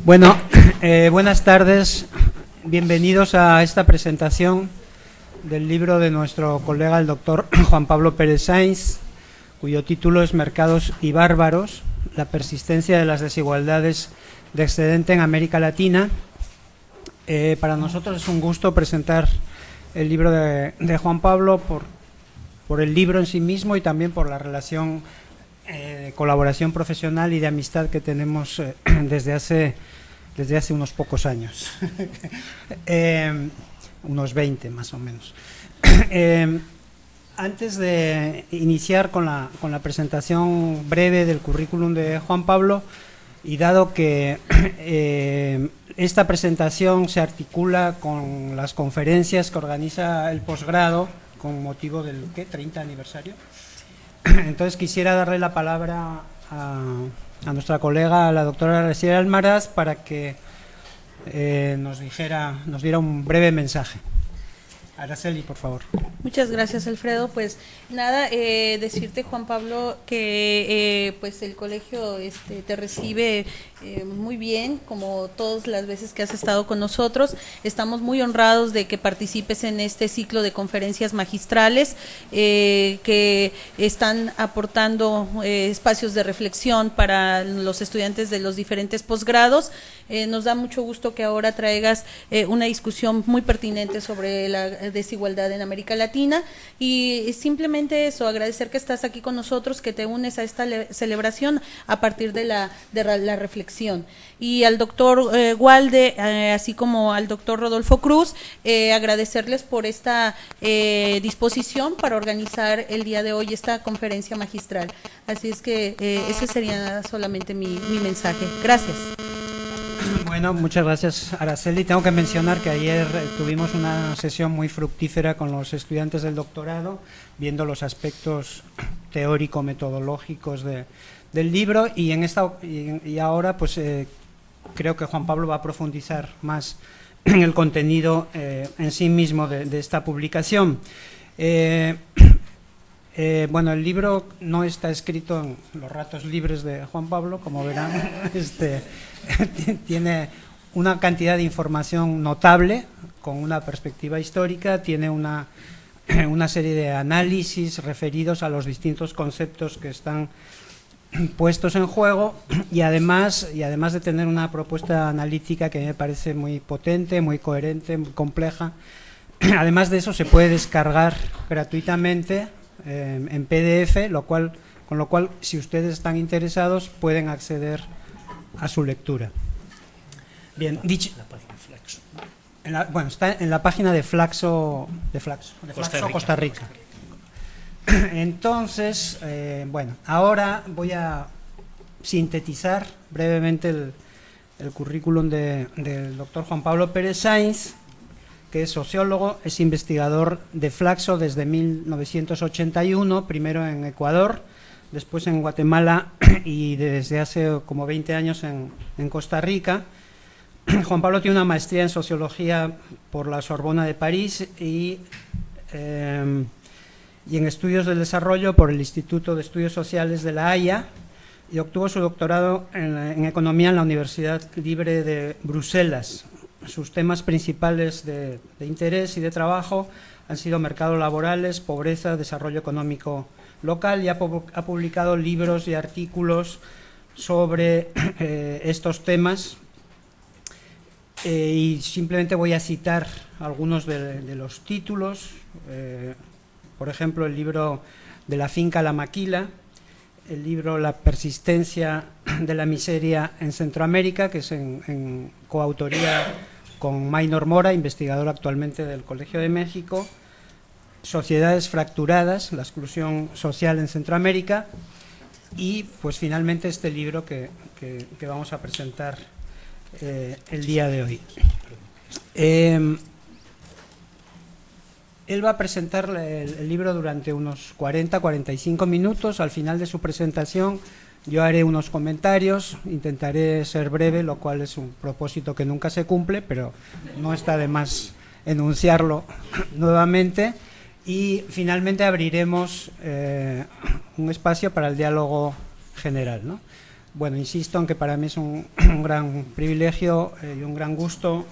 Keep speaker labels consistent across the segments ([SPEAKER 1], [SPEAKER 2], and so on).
[SPEAKER 1] Bueno, buenas tardes, bienvenidos a esta presentación del libro de nuestro colega el doctor Juan Pablo Pérez Sainz, cuyo título es Mercados y bárbaros, la persistencia de las desigualdades de excedente en América Latina. Para nosotros es un gusto presentar el libro de Juan Pablo por el libro en sí mismo y también por la relación de colaboración profesional y de amistad que tenemos desde hace unos pocos años, unos 20 más o menos. Antes de iniciar con la presentación breve del currículum de Juan Pablo, y dado que esta presentación se articula con las conferencias que organiza el posgrado con motivo del 30 aniversario, entonces quisiera darle la palabra a nuestra colega, a la doctora Araceli Almaraz, para que nos diera un breve mensaje. Araceli, por favor.
[SPEAKER 2] Muchas gracias, Alfredo. Pues nada, decirte, Juan Pablo, que pues el colegio te recibe muy bien, como todas las veces que has estado con nosotros. Estamos muy honrados de que participes en este ciclo de conferencias magistrales que están aportando espacios de reflexión para los estudiantes de los diferentes posgrados. Nos da mucho gusto que ahora traigas una discusión muy pertinente sobre la desigualdad en América Latina, y simplemente eso, agradecer que estás aquí con nosotros, que te unes a esta celebración a partir de la reflexión. Y al doctor Walde, así como al doctor Rodolfo Cruz, agradecerles por esta disposición para organizar el día de hoy esta conferencia magistral. Así es que ese sería solamente mi mensaje. Gracias.
[SPEAKER 1] Bueno, muchas gracias, Araceli. Tengo que mencionar que ayer tuvimos una sesión muy fructífera con los estudiantes del doctorado, viendo los aspectos teórico-metodológicos del libro, y ahora pues creo que Juan Pablo va a profundizar más en el contenido en sí mismo de esta publicación. Bueno, el libro no está escrito en los ratos libres de Juan Pablo, como verán. Tiene una cantidad de información notable, con una perspectiva histórica, tiene una serie de análisis referidos a los distintos conceptos que están puestos en juego, y además de tener una propuesta analítica que me parece muy potente, muy coherente, muy compleja, además de eso se puede descargar gratuitamente en PDF, con lo cual si ustedes están interesados pueden acceder a su lectura. Bien, dicho, está en la página de Flaxo Costa Rica. Entonces, bueno, ahora voy a sintetizar brevemente el currículum del doctor Juan Pablo Pérez Sainz, que es sociólogo, es investigador de Flaxo desde 1981, primero en Ecuador, después en Guatemala y desde hace como 20 años en Costa Rica. Juan Pablo tiene una maestría en sociología por la Sorbona de París y en estudios del desarrollo por el Instituto de Estudios Sociales de La Haya, y obtuvo su doctorado en economía en la Universidad Libre de Bruselas. Sus temas principales de interés y de trabajo han sido mercados laborales, pobreza, desarrollo económico local, y ha publicado libros y artículos sobre estos temas, y simplemente voy a citar algunos de los títulos. Por ejemplo, el libro De la finca a la maquila, el libro La persistencia de la miseria en Centroamérica, que es en coautoría con Maynor Mora, investigador actualmente del Colegio de México, Sociedades fracturadas, la exclusión social en Centroamérica, y pues finalmente este libro que vamos a presentar el día de hoy. Él va a presentar el libro durante unos 40-45 minutos. Al final de su presentación yo haré unos comentarios, intentaré ser breve, lo cual es un propósito que nunca se cumple, pero no está de más enunciarlo nuevamente. Y finalmente abriremos un espacio para el diálogo general, ¿no? bueno, insisto en que para mí es un gran privilegio y un gran gusto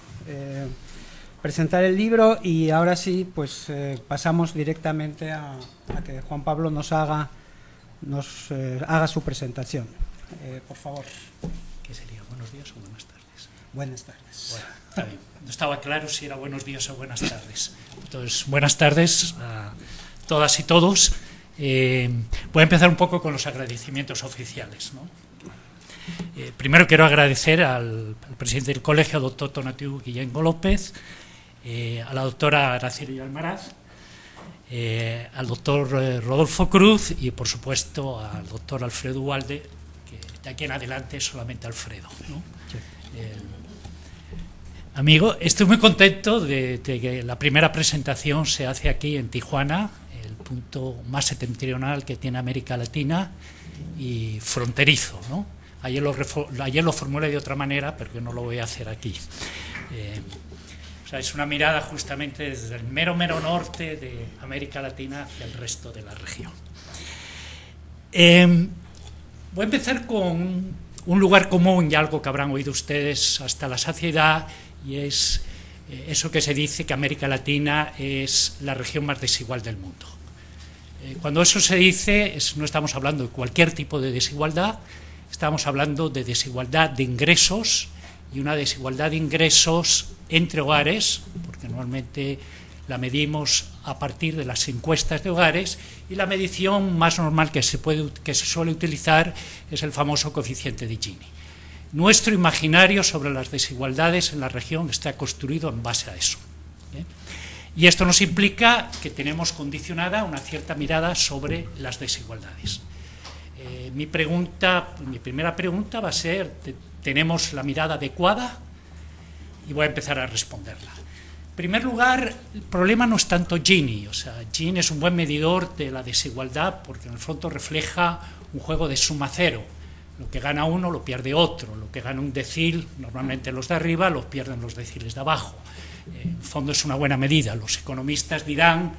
[SPEAKER 1] presentar el libro, y ahora sí, pues pasamos directamente a que Juan Pablo nos haga su presentación. Por favor.
[SPEAKER 3] ¿Qué sería? ¿Buenos días o buenas tardes?
[SPEAKER 1] Buenas tardes.
[SPEAKER 3] Bueno, está bien. No estaba claro si era buenos días o buenas tardes. Entonces, buenas tardes a todas y todos. Voy a empezar un poco con los agradecimientos oficiales, ¿no? Primero quiero agradecer al presidente del colegio, doctor Tonatiu Guillengo López, a la doctora Araceli Almaraz, al doctor Rodolfo Cruz y, por supuesto, al doctor Alfredo Ugalde, que de aquí en adelante es solamente Alfredo, ¿no? Sí. Amigo, estoy muy contento de que la primera presentación se hace aquí en Tijuana, el punto más septentrional que tiene América Latina y fronterizo, ¿no? Ayer lo formulé de otra manera, pero yo no lo voy a hacer aquí. O sea, es una mirada justamente desde el mero norte de América Latina hacia el resto de la región. Voy a empezar con un lugar común y algo que habrán oído ustedes hasta la saciedad, y es eso que se dice que América Latina es la región más desigual del mundo. Cuando eso se dice, no estamos hablando de cualquier tipo de desigualdad, estamos hablando de desigualdad de ingresos, y una desigualdad de ingresos entre hogares, porque normalmente la medimos a partir de las encuestas de hogares, y la medición más normal que se suele utilizar es el famoso coeficiente de Gini. Nuestro imaginario sobre las desigualdades en la región está construido en base a eso. Y esto nos implica que tenemos condicionada una cierta mirada sobre las desigualdades. Mi primera pregunta va a ser, ¿tenemos la mirada adecuada? Y voy a empezar a responderla. En primer lugar, el problema no es tanto Gini, o sea, Gini es un buen medidor de la desigualdad porque en el fondo refleja un juego de suma cero. Lo que gana uno lo pierde otro, lo que gana un decil, normalmente los de arriba, lo pierden los deciles de abajo. En el fondo es una buena medida. Los economistas dirán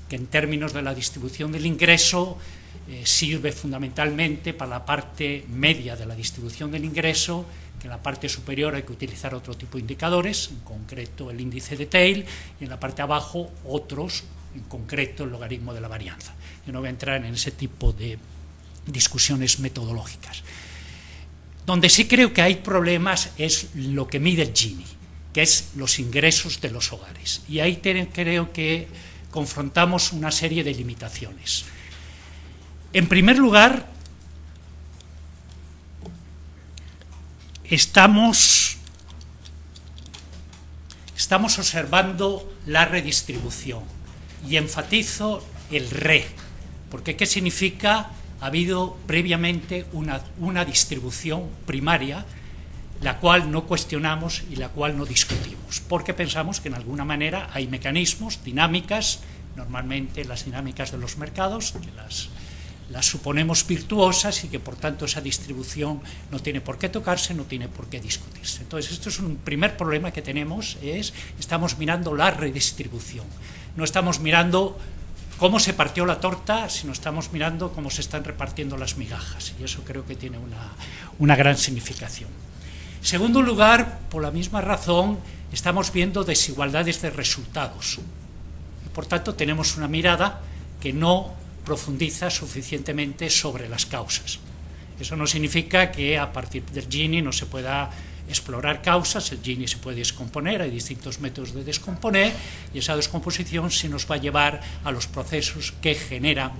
[SPEAKER 3] que en términos de la distribución del ingreso sirve fundamentalmente para la parte media de la distribución del ingreso, que en la parte superior hay que utilizar otro tipo de indicadores, en concreto el índice de Theil, y en la parte de abajo otros, en concreto el logaritmo de la varianza. Yo no voy a entrar en ese tipo de discusiones metodológicas. Donde sí creo que hay problemas es lo que mide el Gini, que es los ingresos de los hogares. Y ahí creo que confrontamos una serie de limitaciones. En primer lugar, estamos observando la redistribución, y enfatizo el porque ¿qué significa? Ha habido previamente una distribución primaria, la cual no cuestionamos y la cual no discutimos, porque pensamos que en alguna manera hay mecanismos, dinámicas, normalmente las dinámicas de los mercados, que las suponemos virtuosas y que por tanto esa distribución no tiene por qué tocarse, no tiene por qué discutirse. Entonces esto es un primer problema que tenemos, estamos mirando la redistribución, no estamos mirando cómo se partió la torta, sino estamos mirando cómo se están repartiendo las migajas, y eso creo que tiene una gran significación. En segundo lugar, por la misma razón, estamos viendo desigualdades de resultados, y por tanto tenemos una mirada que no profundiza suficientemente sobre las causas. Eso no significa que a partir del Gini no se pueda explorar causas. El Gini se puede descomponer, hay distintos métodos de descomponer, y esa descomposición sí nos va a llevar a los procesos que generan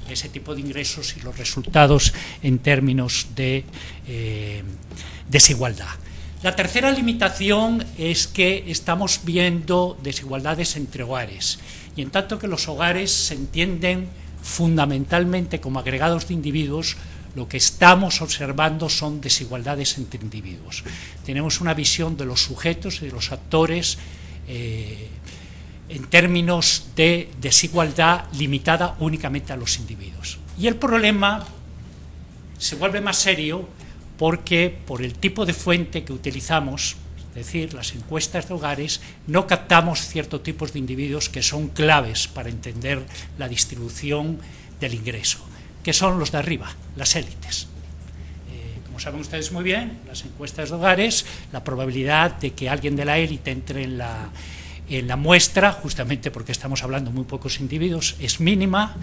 [SPEAKER 3] ese tipo de ingresos y los resultados en términos de desigualdad. La tercera limitación es que estamos viendo desigualdades entre hogares, y en tanto que los hogares se entienden fundamentalmente como agregados de individuos, lo que estamos observando son desigualdades entre individuos. Tenemos una visión de los sujetos y de los actores en términos de desigualdad limitada únicamente a los individuos. Y el problema se vuelve más serio porque por el tipo de fuente que utilizamos, es decir, las encuestas de hogares, no captamos ciertos tipos de individuos que son claves para entender la distribución del ingreso, que son los de arriba, las élites. Como saben ustedes muy bien, las encuestas de hogares, la probabilidad de que alguien de la élite entre en la muestra, justamente porque estamos hablando de muy pocos individuos, es mínima.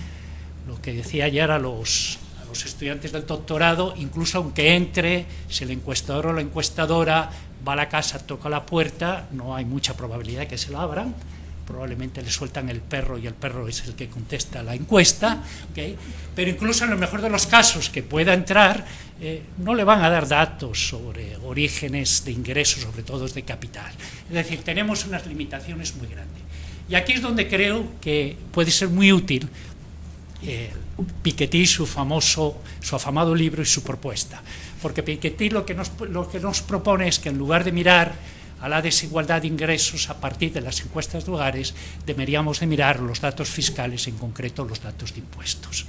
[SPEAKER 3] Lo que decía ayer a los estudiantes del doctorado, incluso aunque entre, si el encuestador o la encuestadora va a la casa, toca la puerta, no hay mucha probabilidad de que se la abran. Probablemente le sueltan el perro y el perro es el que contesta la encuesta, ¿okay? Pero incluso en lo mejor de los casos que pueda entrar, no le van a dar datos sobre orígenes de ingresos, sobre todo de capital. Es decir, tenemos unas limitaciones muy grandes. Y aquí es donde creo que puede ser muy útil Piketty, su afamado libro y su propuesta. Porque Piketty lo que nos propone es que en lugar de mirar a la desigualdad de ingresos a partir de las encuestas de hogares, deberíamos de mirar los datos fiscales, en concreto los datos de impuestos.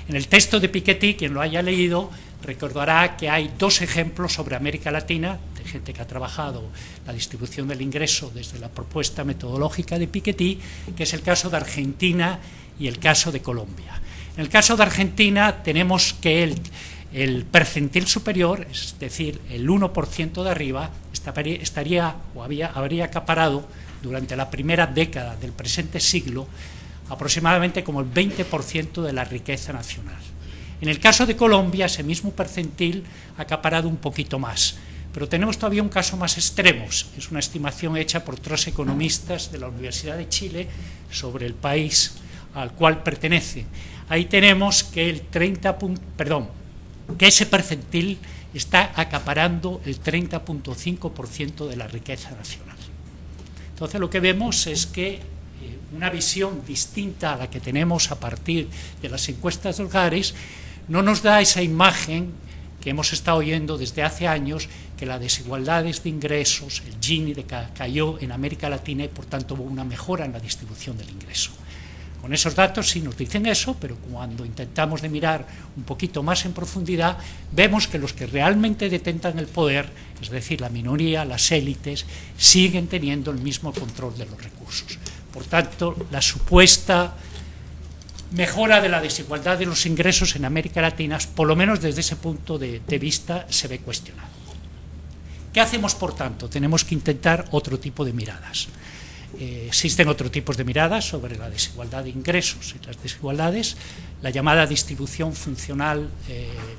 [SPEAKER 3] En el texto de Piketty, quien lo haya leído, recordará que hay dos ejemplos sobre América Latina, de gente que ha trabajado la distribución del ingreso desde la propuesta metodológica de Piketty, que es el caso de Argentina y el caso de Colombia. En el caso de Argentina tenemos que el percentil superior, es decir, el 1% de arriba, habría acaparado durante la primera década del presente siglo aproximadamente como el 20% de la riqueza nacional. En el caso de Colombia, ese mismo percentil ha acaparado un poquito más, pero tenemos todavía un caso más extremo. Es una estimación hecha por 3 economistas de la Universidad de Chile sobre el país al cual pertenece. Ahí tenemos que que ese percentil está acaparando el 30,5% de la riqueza nacional. Entonces lo que vemos es que una visión distinta a la que tenemos a partir de las encuestas de hogares no nos da esa imagen que hemos estado oyendo desde hace años, que las desigualdades de ingresos, el Gini cayó en América Latina y por tanto hubo una mejora en la distribución del ingreso. Con esos datos sí nos dicen eso, pero cuando intentamos de mirar un poquito más en profundidad, vemos que los que realmente detentan el poder, es decir, la minoría, las élites, siguen teniendo el mismo control de los recursos. Por tanto, la supuesta mejora de la desigualdad de los ingresos en América Latina, por lo menos desde ese punto de vista, se ve cuestionado. ¿Qué hacemos, por tanto? Tenemos que intentar otro tipo de miradas. Existen otros tipos de miradas sobre la desigualdad de ingresos y las desigualdades, la llamada distribución funcional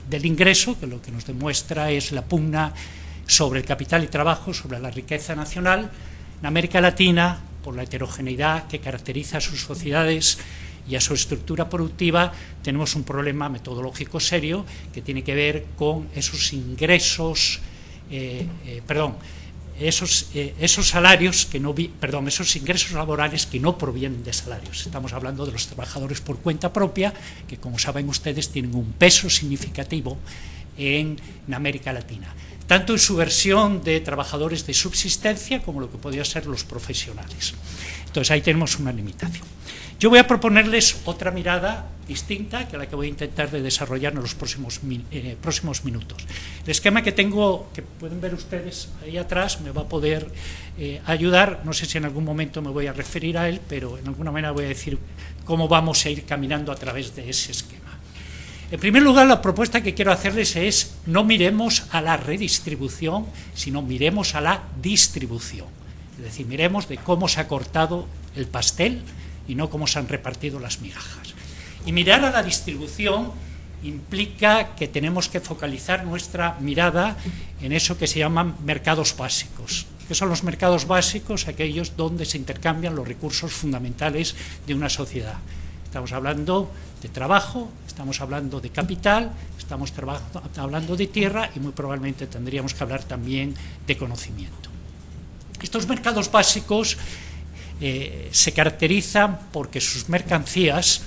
[SPEAKER 3] del ingreso, que lo que nos demuestra es la pugna sobre el capital y trabajo, sobre la riqueza nacional. En América Latina, por la heterogeneidad que caracteriza a sus sociedades y a su estructura productiva, tenemos un problema metodológico serio que tiene que ver con esos ingresos, esos salarios esos ingresos laborales que no provienen de salarios. Estamos hablando de los trabajadores por cuenta propia, que como saben ustedes tienen un peso significativo en América Latina, tanto en su versión de trabajadores de subsistencia como lo que podrían ser los profesionales. Entonces ahí tenemos una limitación. Yo voy a proponerles otra mirada distinta, que es la que voy a intentar de desarrollar en los próximos minutos. El esquema que tengo, que pueden ver ustedes ahí atrás, me va a poder ayudar. No sé si en algún momento me voy a referir a él, pero en alguna manera voy a decir cómo vamos a ir caminando a través de ese esquema. En primer lugar, la propuesta que quiero hacerles es: no miremos a la redistribución, sino miremos a la distribución. Es decir, miremos de cómo se ha cortado el pastel y no cómo se han repartido las migajas. Y mirar a la distribución implica que tenemos que focalizar nuestra mirada en eso que se llaman mercados básicos. ¿Qué son los mercados básicos? Aquellos donde se intercambian los recursos fundamentales de una sociedad. Estamos hablando de trabajo, estamos hablando de capital, estamos hablando de tierra y muy probablemente tendríamos que hablar también de conocimiento. Estos mercados básicos se caracterizan porque sus mercancías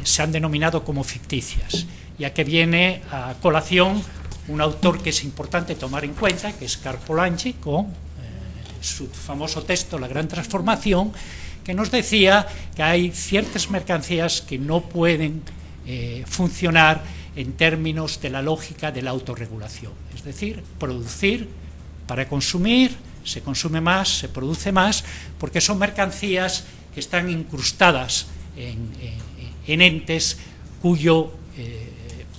[SPEAKER 3] se han denominado como ficticias, ya que viene a colación un autor que es importante tomar en cuenta, que es Karl Polanyi, con su famoso texto La Gran Transformación, que nos decía que hay ciertas mercancías que no pueden funcionar en términos de la lógica de la autorregulación, es decir, producir para consumir, se consume más, se produce más, porque son mercancías que están incrustadas en entes cuyo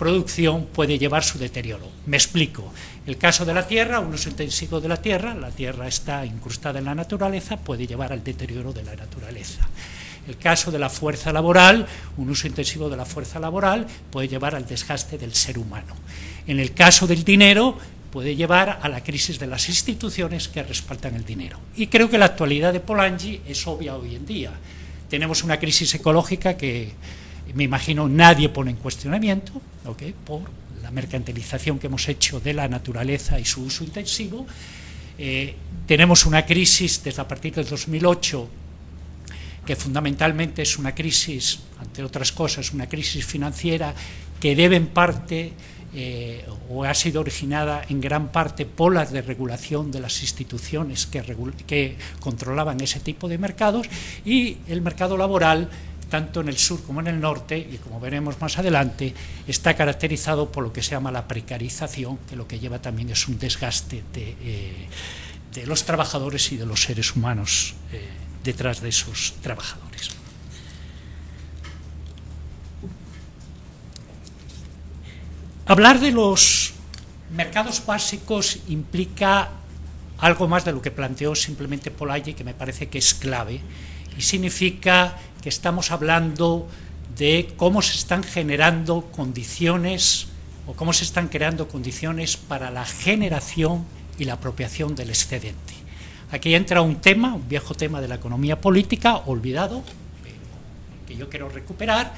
[SPEAKER 3] producción puede llevar su deterioro. Me explico. El caso de la tierra, un uso intensivo de la tierra está incrustada en la naturaleza, puede llevar al deterioro de la naturaleza. El caso de la fuerza laboral, un uso intensivo de la fuerza laboral puede llevar al desgaste del ser humano. En el caso del dinero, puede llevar a la crisis de las instituciones que respaldan el dinero. Y creo que la actualidad de Polanyi es obvia hoy en día. Tenemos una crisis ecológica que me imagino nadie pone en cuestionamiento, ¿okay?, por la mercantilización que hemos hecho de la naturaleza y su uso intensivo. Tenemos una crisis desde a partir del 2008 que fundamentalmente es una crisis, entre otras cosas, una crisis financiera que debe en parte o ha sido originada en gran parte por la desregulación de las instituciones que controlaban ese tipo de mercados, y el mercado laboral, tanto en el sur como en el norte, y como veremos más adelante, está caracterizado por lo que se llama la precarización, que lo que lleva también es un desgaste de los trabajadores y de los seres humanos detrás de esos trabajadores. Hablar de los mercados básicos implica algo más de lo que planteó simplemente Polanyi, que me parece que es clave, y significa que estamos hablando de cómo se están generando condiciones o cómo se están creando condiciones para la generación y la apropiación del excedente. Aquí entra un tema, un viejo tema de la economía política, olvidado, pero que yo quiero recuperar,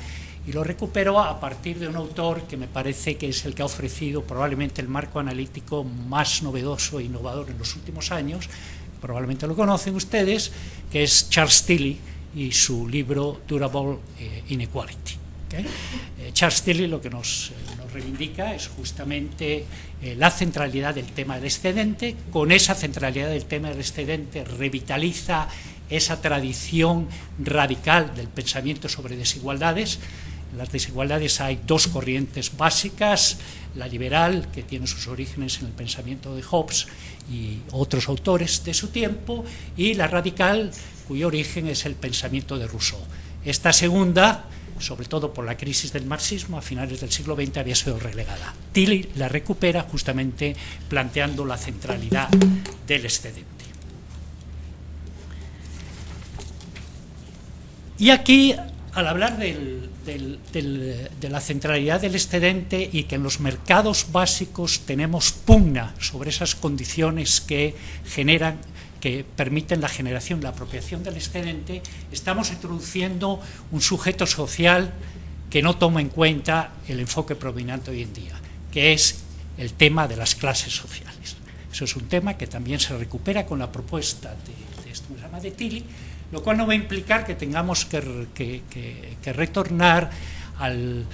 [SPEAKER 3] y lo recupero a partir de un autor que me parece que es el que ha ofrecido probablemente el marco analítico más novedoso e innovador en los últimos años, probablemente lo conocen ustedes, que es Charles Tilly y su libro Durable Inequality. ¿Okay? Charles Tilly lo que nos reivindica es justamente la centralidad del tema del excedente. Con esa centralidad del tema del excedente revitaliza esa tradición radical del pensamiento sobre desigualdades. En las desigualdades hay dos corrientes básicas: la liberal, que tiene sus orígenes en el pensamiento de Hobbes y otros autores de su tiempo, y la radical, cuyo origen es el pensamiento de Rousseau. Esta segunda, sobre todo por la crisis del marxismo a finales del siglo XX, había sido relegada. Tilly la recupera justamente planteando la centralidad del excedente. Y aquí, al hablar de la centralidad del excedente y que en los mercados básicos tenemos pugna sobre esas condiciones que generan, que permiten la generación, la apropiación del excedente, estamos introduciendo un sujeto social que no toma en cuenta el enfoque predominante hoy en día, que es el tema de las clases sociales. Eso es un tema que también se recupera con la propuesta de esto que se llama de Tilly, lo cual no va a implicar que tengamos que retornar al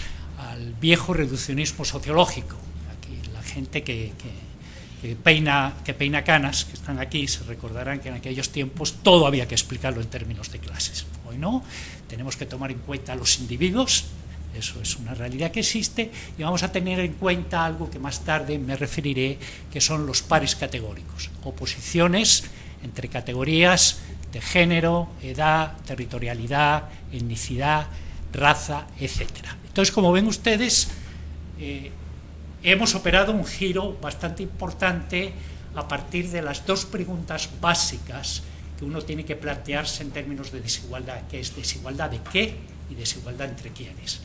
[SPEAKER 3] viejo reduccionismo sociológico. Aquí la gente que peina canas, que están aquí, se recordarán que en aquellos tiempos todo había que explicarlo en términos de clases. Hoy no, tenemos que tomar en cuenta a los individuos, eso es una realidad que existe, y vamos a tener en cuenta algo que más tarde me referiré, que son los pares categóricos, oposiciones entre categorías de género, edad, territorialidad, etnicidad, raza, etc. Entonces, como ven ustedes, hemos operado un giro bastante importante a partir de las dos preguntas básicas que uno tiene que plantearse en términos de desigualdad, que es desigualdad de qué y desigualdad entre quiénes.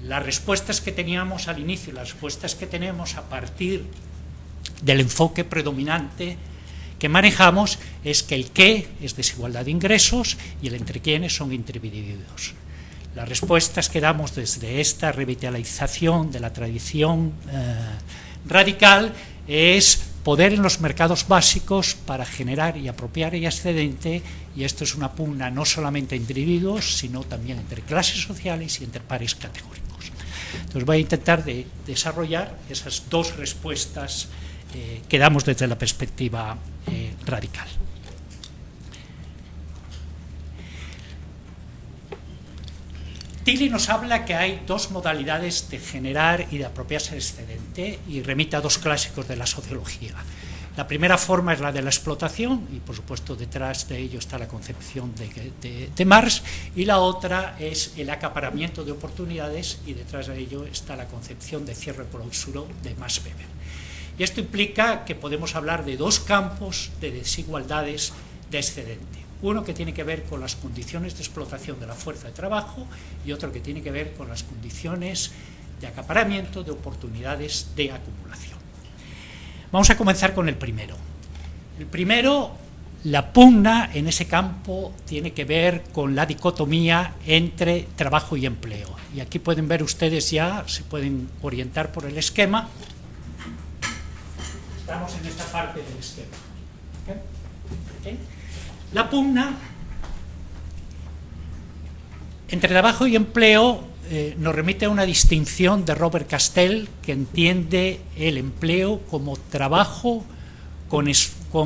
[SPEAKER 3] Las respuestas que teníamos al inicio y las respuestas que tenemos a partir del enfoque predominante que manejamos es que el qué es desigualdad de ingresos y el entre quiénes son individuos. Las respuestas que damos desde esta revitalización de la tradición radical es poder en los mercados básicos para generar y apropiar el excedente, y esto es una pugna no solamente entre individuos, sino también entre clases sociales y entre pares categóricos. Entonces voy a intentar desarrollar esas dos respuestas que damos desde la perspectiva radical. Tilly nos habla que hay dos modalidades de generar y de apropiarse del excedente y remite a dos clásicos de la sociología. La primera forma es la de la explotación, y por supuesto detrás de ello está la concepción de Marx, y la otra es el acaparamiento de oportunidades, y detrás de ello está la concepción de cierre-clausura de Max Weber. Y esto implica que podemos hablar de dos campos de desigualdades de excedente. Uno que tiene que ver con las condiciones de explotación de la fuerza de trabajo y otro que tiene que ver con las condiciones de acaparamiento de oportunidades de acumulación. Vamos a comenzar con el primero. El primero, la pugna en ese campo tiene que ver con la dicotomía entre trabajo y empleo. Y aquí pueden ver ustedes ya, se pueden orientar por el esquema. Estamos en esta parte del esquema. ¿Okay? La pugna entre trabajo y empleo nos remite a una distinción de Robert Castell, que entiende el empleo como trabajo con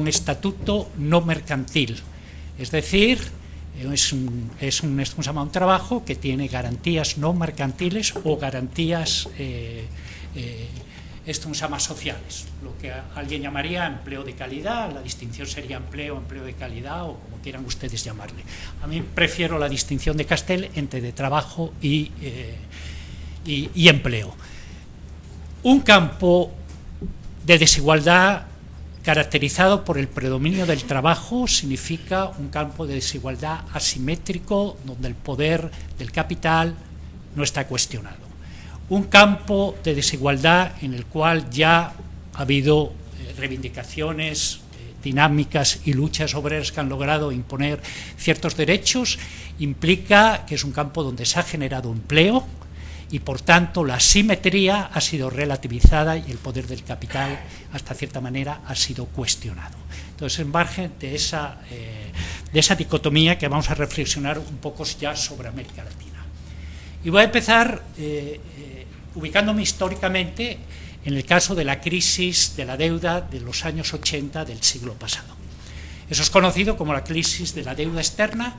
[SPEAKER 3] estatuto no mercantil. Es decir, es un trabajo que tiene garantías no mercantiles o garantías sociales, lo que alguien llamaría empleo de calidad. La distinción sería empleo de calidad, o como quieran ustedes llamarle. A mí prefiero la distinción de Castell entre de trabajo y empleo. Un campo de desigualdad caracterizado por el predominio del trabajo significa un campo de desigualdad asimétrico, donde el poder del capital no está cuestionado. Un campo de desigualdad en el cual ya ha habido reivindicaciones dinámicas y luchas obreras que han logrado imponer ciertos derechos, implica que es un campo donde se ha generado empleo y por tanto la asimetría ha sido relativizada y el poder del capital hasta cierta manera ha sido cuestionado. Entonces, en margen de esa dicotomía, que vamos a reflexionar un poco ya sobre América Latina. Y voy a empezar ubicándome históricamente en el caso de la crisis de la deuda de los años 80 del siglo pasado. Eso es conocido como la crisis de la deuda externa,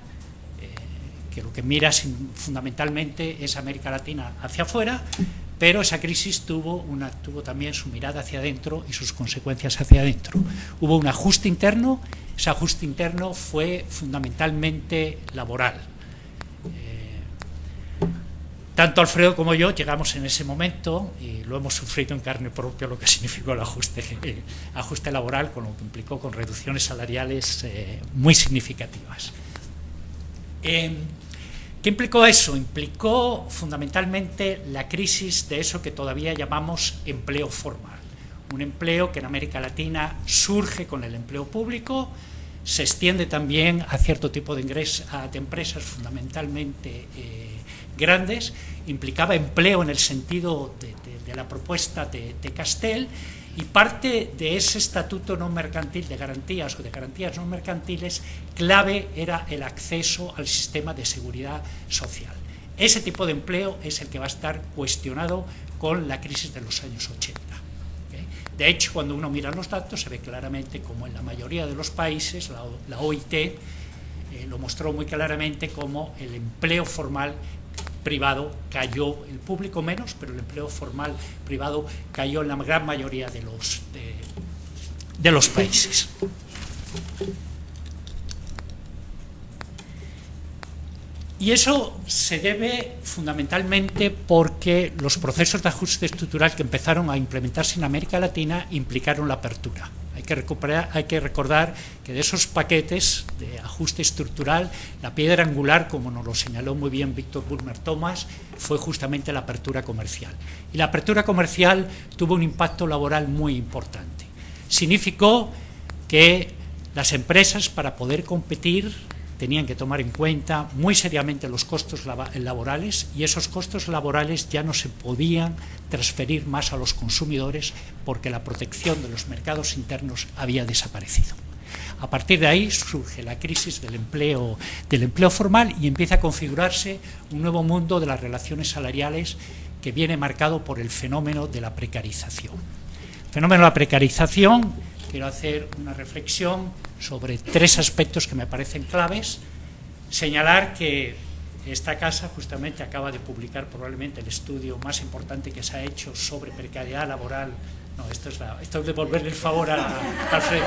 [SPEAKER 3] que lo que mira fundamentalmente es América Latina hacia afuera, pero esa crisis tuvo también su mirada hacia adentro y sus consecuencias hacia adentro. Hubo un ajuste interno, ese ajuste interno fue fundamentalmente laboral. Tanto Alfredo como yo llegamos en ese momento y lo hemos sufrido en carne propia, lo que significó el ajuste laboral, con lo que implicó con reducciones salariales muy significativas. ¿Qué implicó eso? Implicó fundamentalmente la crisis de eso que todavía llamamos empleo formal. Un empleo que en América Latina surge con el empleo público, se extiende también a cierto tipo de empresas fundamentalmente grandes, implicaba empleo en el sentido de la propuesta de Castell, y parte de ese estatuto no mercantil de garantías o de garantías no mercantiles, clave era el acceso al sistema de seguridad social. Ese tipo de empleo es el que va a estar cuestionado con la crisis de los años 80. De hecho, cuando uno mira los datos, se ve claramente como en la mayoría de los países, la OIT lo mostró muy claramente, como el empleo formal privado cayó, el público menos, pero el empleo formal privado cayó en la gran mayoría de los países. Y eso se debe fundamentalmente porque los procesos de ajuste estructural que empezaron a implementarse en América Latina implicaron la apertura. Hay que recordar que de esos paquetes de ajuste estructural, la piedra angular, como nos lo señaló muy bien Víctor Bulmer Thomas, fue justamente la apertura comercial. Y la apertura comercial tuvo un impacto laboral muy importante. Significó que las empresas, para poder competir, tenían que tomar en cuenta muy seriamente los costos laborales, y esos costos laborales ya no se podían transferir más a los consumidores porque la protección de los mercados internos había desaparecido. A partir de ahí surge la crisis del empleo formal y empieza a configurarse un nuevo mundo de las relaciones salariales que viene marcado por el fenómeno de la precarización. El fenómeno de la precarización, quiero hacer una reflexión sobre tres aspectos que me parecen claves. Señalar que esta casa justamente acaba de publicar probablemente el estudio más importante que se ha hecho sobre precariedad laboral No, esto es devolverle el favor a Alfredo.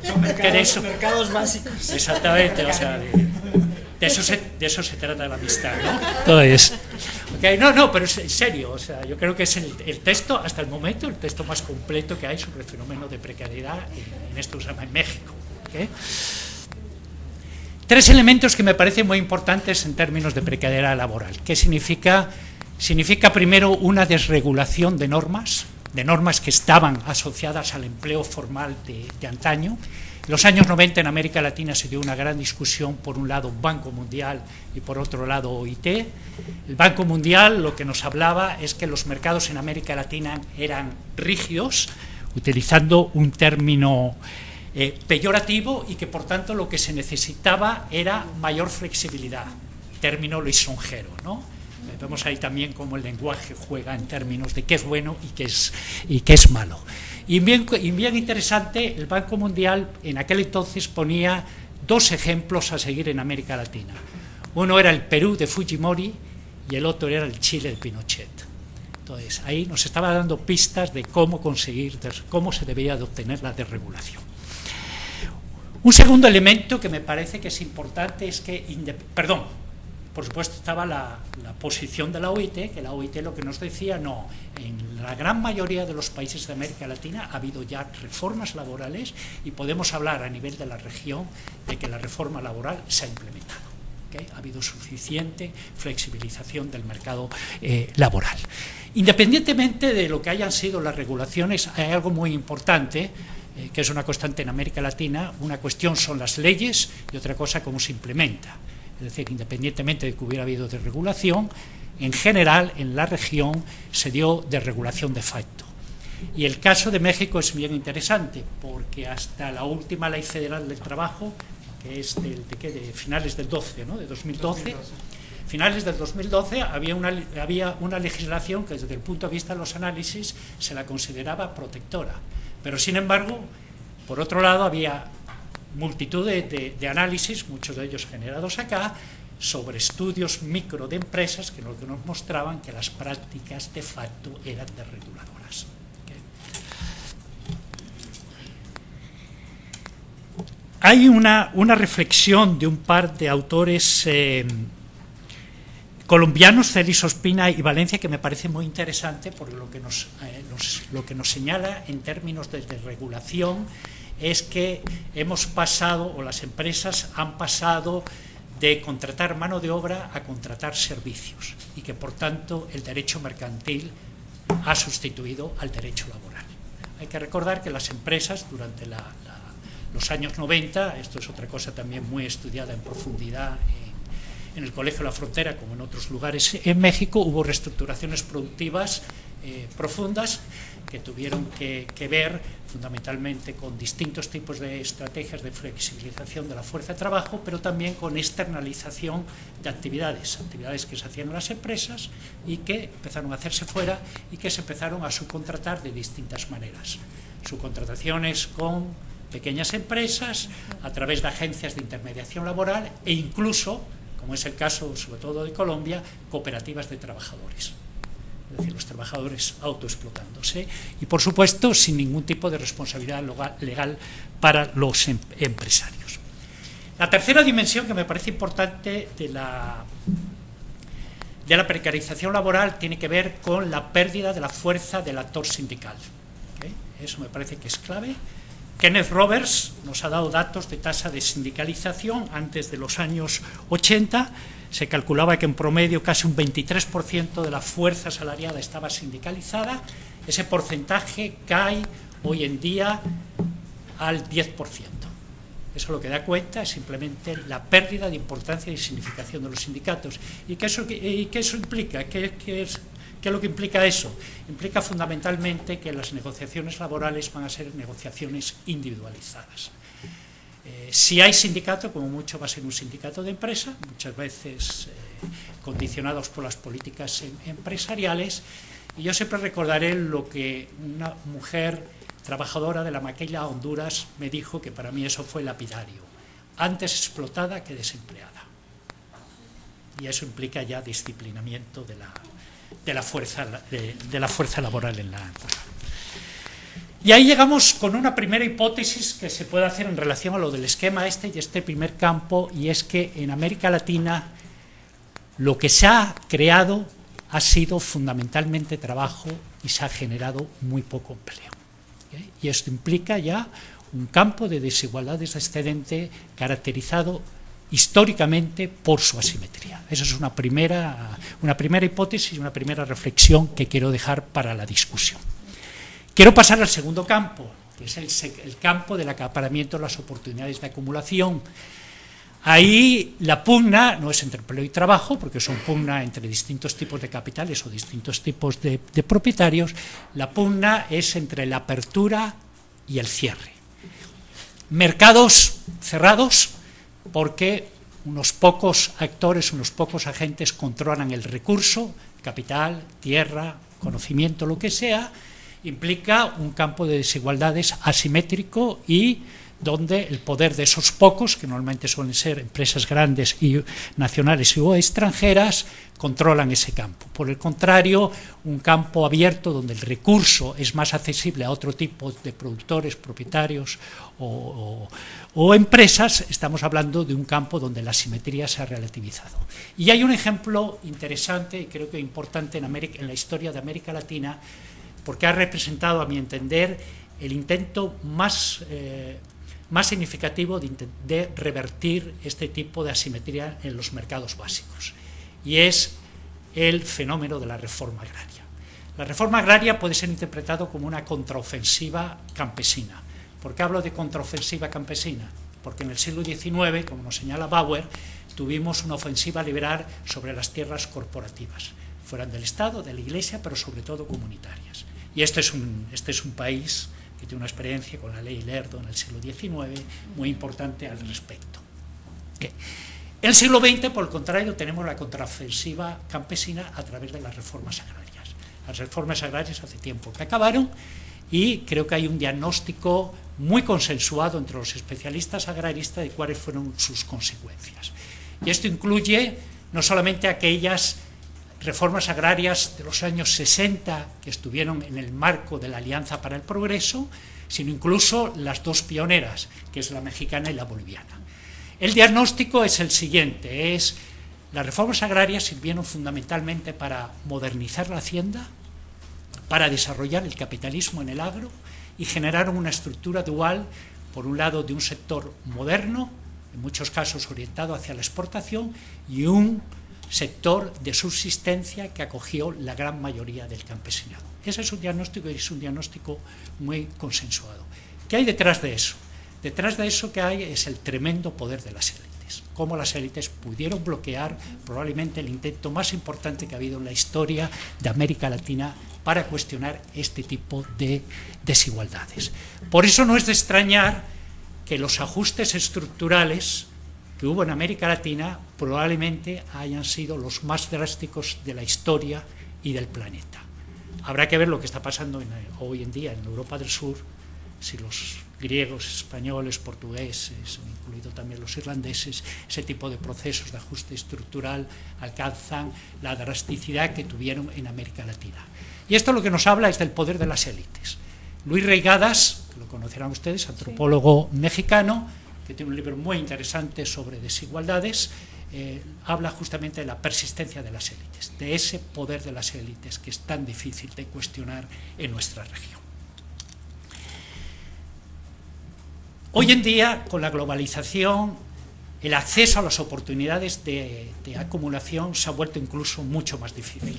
[SPEAKER 4] Son mercados básicos.
[SPEAKER 3] Exactamente, o sea, de eso se trata la amistad, ¿no? Entonces, okay, no, pero es en serio, o sea, yo creo que es el texto, hasta el momento, el texto más completo que hay sobre el fenómeno de precariedad en esto que se llama en México. ¿Okay? 3 elementos que me parecen muy importantes en términos de precariedad laboral. ¿Qué significa? Significa primero una desregulación de normas que estaban asociadas al empleo formal de antaño. En los años 90 en América Latina se dio una gran discusión, por un lado Banco Mundial y por otro lado OIT. El Banco Mundial lo que nos hablaba es que los mercados en América Latina eran rígidos, utilizando un término peyorativo, y que por tanto lo que se necesitaba era mayor flexibilidad, término lisonjero, ¿no? Vemos ahí también cómo el lenguaje juega en términos de qué es bueno y qué es malo. Y bien interesante, el Banco Mundial en aquel entonces ponía 2 ejemplos a seguir en América Latina. Uno era el Perú de Fujimori y el otro era el Chile de Pinochet. Entonces ahí nos estaba dando pistas de cómo se debía de obtener la desregulación. Un segundo elemento que me parece que es importante es que, por supuesto estaba la posición de la OIT, que la OIT lo que nos decía, no, en la gran mayoría de los países de América Latina ha habido ya reformas laborales y podemos hablar a nivel de la región de que la reforma laboral se ha implementado. ¿Okay? Ha habido suficiente flexibilización del mercado laboral. Independientemente de lo que hayan sido las regulaciones, hay algo muy importante, que es una constante en América Latina. Una cuestión son las leyes y otra cosa cómo se implementa. Es decir, independientemente de que hubiera habido desregulación, en general en la región se dio desregulación de facto. Y el caso de México es bien interesante, porque hasta la última ley federal del trabajo, que es de finales del 12, ¿no? De 2012, finales del 2012 había una legislación que desde el punto de vista de los análisis se la consideraba protectora. Pero sin embargo, por otro lado, había multitud de análisis, muchos de ellos generados acá, sobre estudios micro de empresas que nos mostraban que las prácticas de facto eran desreguladoras. ¿Okay? Hay una reflexión de un par de autores colombianos, Félix Ospina y Valencia, que me parece muy interesante, porque lo que nos señala en términos de desregulación es que hemos pasado, o las empresas han pasado de contratar mano de obra a contratar servicios, y que por tanto el derecho mercantil ha sustituido al derecho laboral. Hay que recordar que las empresas durante los años 90, esto es otra cosa también muy estudiada en profundidad en el Colegio de la Frontera, como en otros lugares en México, hubo reestructuraciones productivas profundas que tuvieron que ver fundamentalmente con distintos tipos de estrategias de flexibilización de la fuerza de trabajo, pero también con externalización de actividades que se hacían en las empresas y que empezaron a hacerse fuera y que se empezaron a subcontratar de distintas maneras. Subcontrataciones con pequeñas empresas, a través de agencias de intermediación laboral e incluso, como es el caso sobre todo de Colombia, cooperativas de trabajadores. Es decir, los trabajadores autoexplotándose y, por supuesto, sin ningún tipo de responsabilidad legal para los empresarios. La tercera dimensión que me parece importante de la precarización laboral tiene que ver con la pérdida de la fuerza del actor sindical. ¿Okay? Eso me parece que es clave. Kenneth Roberts nos ha dado datos de tasa de sindicalización antes de los años 80. Se calculaba que en promedio casi un 23% de la fuerza asalariada estaba sindicalizada. Ese porcentaje cae hoy en día al 10%. Eso lo que da cuenta es simplemente la pérdida de importancia y significación de los sindicatos. ¿Y qué eso implica? ¿Qué es lo que implica eso? Implica fundamentalmente que las negociaciones laborales van a ser negociaciones individualizadas. Si hay sindicato, como mucho va a ser un sindicato de empresa, muchas veces condicionados por las políticas empresariales, y yo siempre recordaré lo que una mujer trabajadora de la Maquila, Honduras, me dijo, que para mí eso fue lapidario: antes explotada que desempleada. Y eso implica ya disciplinamiento de la fuerza laboral en la empresa. Y ahí llegamos con una primera hipótesis que se puede hacer en relación a lo del esquema este y este primer campo, y es que en América Latina lo que se ha creado ha sido fundamentalmente trabajo y se ha generado muy poco empleo. Y esto implica ya un campo de desigualdades de excedente caracterizado históricamente por su asimetría. Esa es una primera hipótesis, una primera reflexión que quiero dejar para la discusión. Quiero pasar al segundo campo, que es el campo del acaparamiento de las oportunidades de acumulación. Ahí la pugna no es entre empleo y trabajo, porque son pugna entre distintos tipos de capitales o distintos tipos de propietarios. La pugna es entre la apertura y el cierre. Mercados cerrados, porque unos pocos actores, unos pocos agentes controlan el recurso, capital, tierra, conocimiento, lo que sea, implica un campo de desigualdades asimétrico y donde el poder de esos pocos, que normalmente suelen ser empresas grandes y nacionales o extranjeras, controlan ese campo. Por el contrario, un campo abierto donde el recurso es más accesible a otro tipo de productores, propietarios o empresas, estamos hablando de un campo donde la asimetría se ha relativizado. Y hay un ejemplo interesante y creo que importante en la historia de América Latina, porque ha representado, a mi entender, el intento más significativo de revertir este tipo de asimetría en los mercados básicos, y es el fenómeno de la reforma agraria. La reforma agraria puede ser interpretado como una contraofensiva campesina. ¿Por qué hablo de contraofensiva campesina? Porque en el siglo XIX, como nos señala Bauer, tuvimos una ofensiva liberal sobre las tierras corporativas, fueran del Estado, de la Iglesia, pero sobre todo comunitarias. Y este es un país que tiene una experiencia con la ley Lerdo en el siglo XIX muy importante al respecto. En el siglo XX, por el contrario, tenemos la contraofensiva campesina a través de las reformas agrarias. Las reformas agrarias hace tiempo que acabaron y creo que hay un diagnóstico muy consensuado entre los especialistas agraristas de cuáles fueron sus consecuencias. Y esto incluye no solamente aquellas reformas agrarias de los años 60 que estuvieron en el marco de la Alianza para el Progreso, sino incluso las dos pioneras, que es la mexicana y la boliviana. El diagnóstico es el siguiente, las reformas agrarias sirvieron fundamentalmente para modernizar la hacienda, para desarrollar el capitalismo en el agro y generaron una estructura dual, por un lado de un sector moderno, en muchos casos orientado hacia la exportación, y un sector de subsistencia que acogió la gran mayoría del campesinado. Ese es un diagnóstico y es un diagnóstico muy consensuado. ¿Qué hay detrás de eso? Detrás de eso que hay es el tremendo poder de las élites. Cómo las élites pudieron bloquear probablemente el intento más importante que ha habido en la historia de América Latina para cuestionar este tipo de desigualdades. Por eso no es de extrañar que los ajustes estructurales que hubo en América Latina probablemente hayan sido los más drásticos de la historia y del planeta. Habrá que ver lo que está pasando hoy en día en Europa del Sur, si los griegos, españoles, portugueses, incluido también los irlandeses, ese tipo de procesos de ajuste estructural alcanzan la drasticidad que tuvieron en América Latina. Y esto lo que nos habla es del poder de las élites. Luis Reigadas, que lo conocerán ustedes, antropólogo mexicano, que tiene un libro muy interesante sobre desigualdades, habla justamente de la persistencia de las élites, de ese poder de las élites que es tan difícil de cuestionar en nuestra región. Hoy en día, con la globalización, el acceso a las oportunidades de acumulación se ha vuelto incluso mucho más difícil.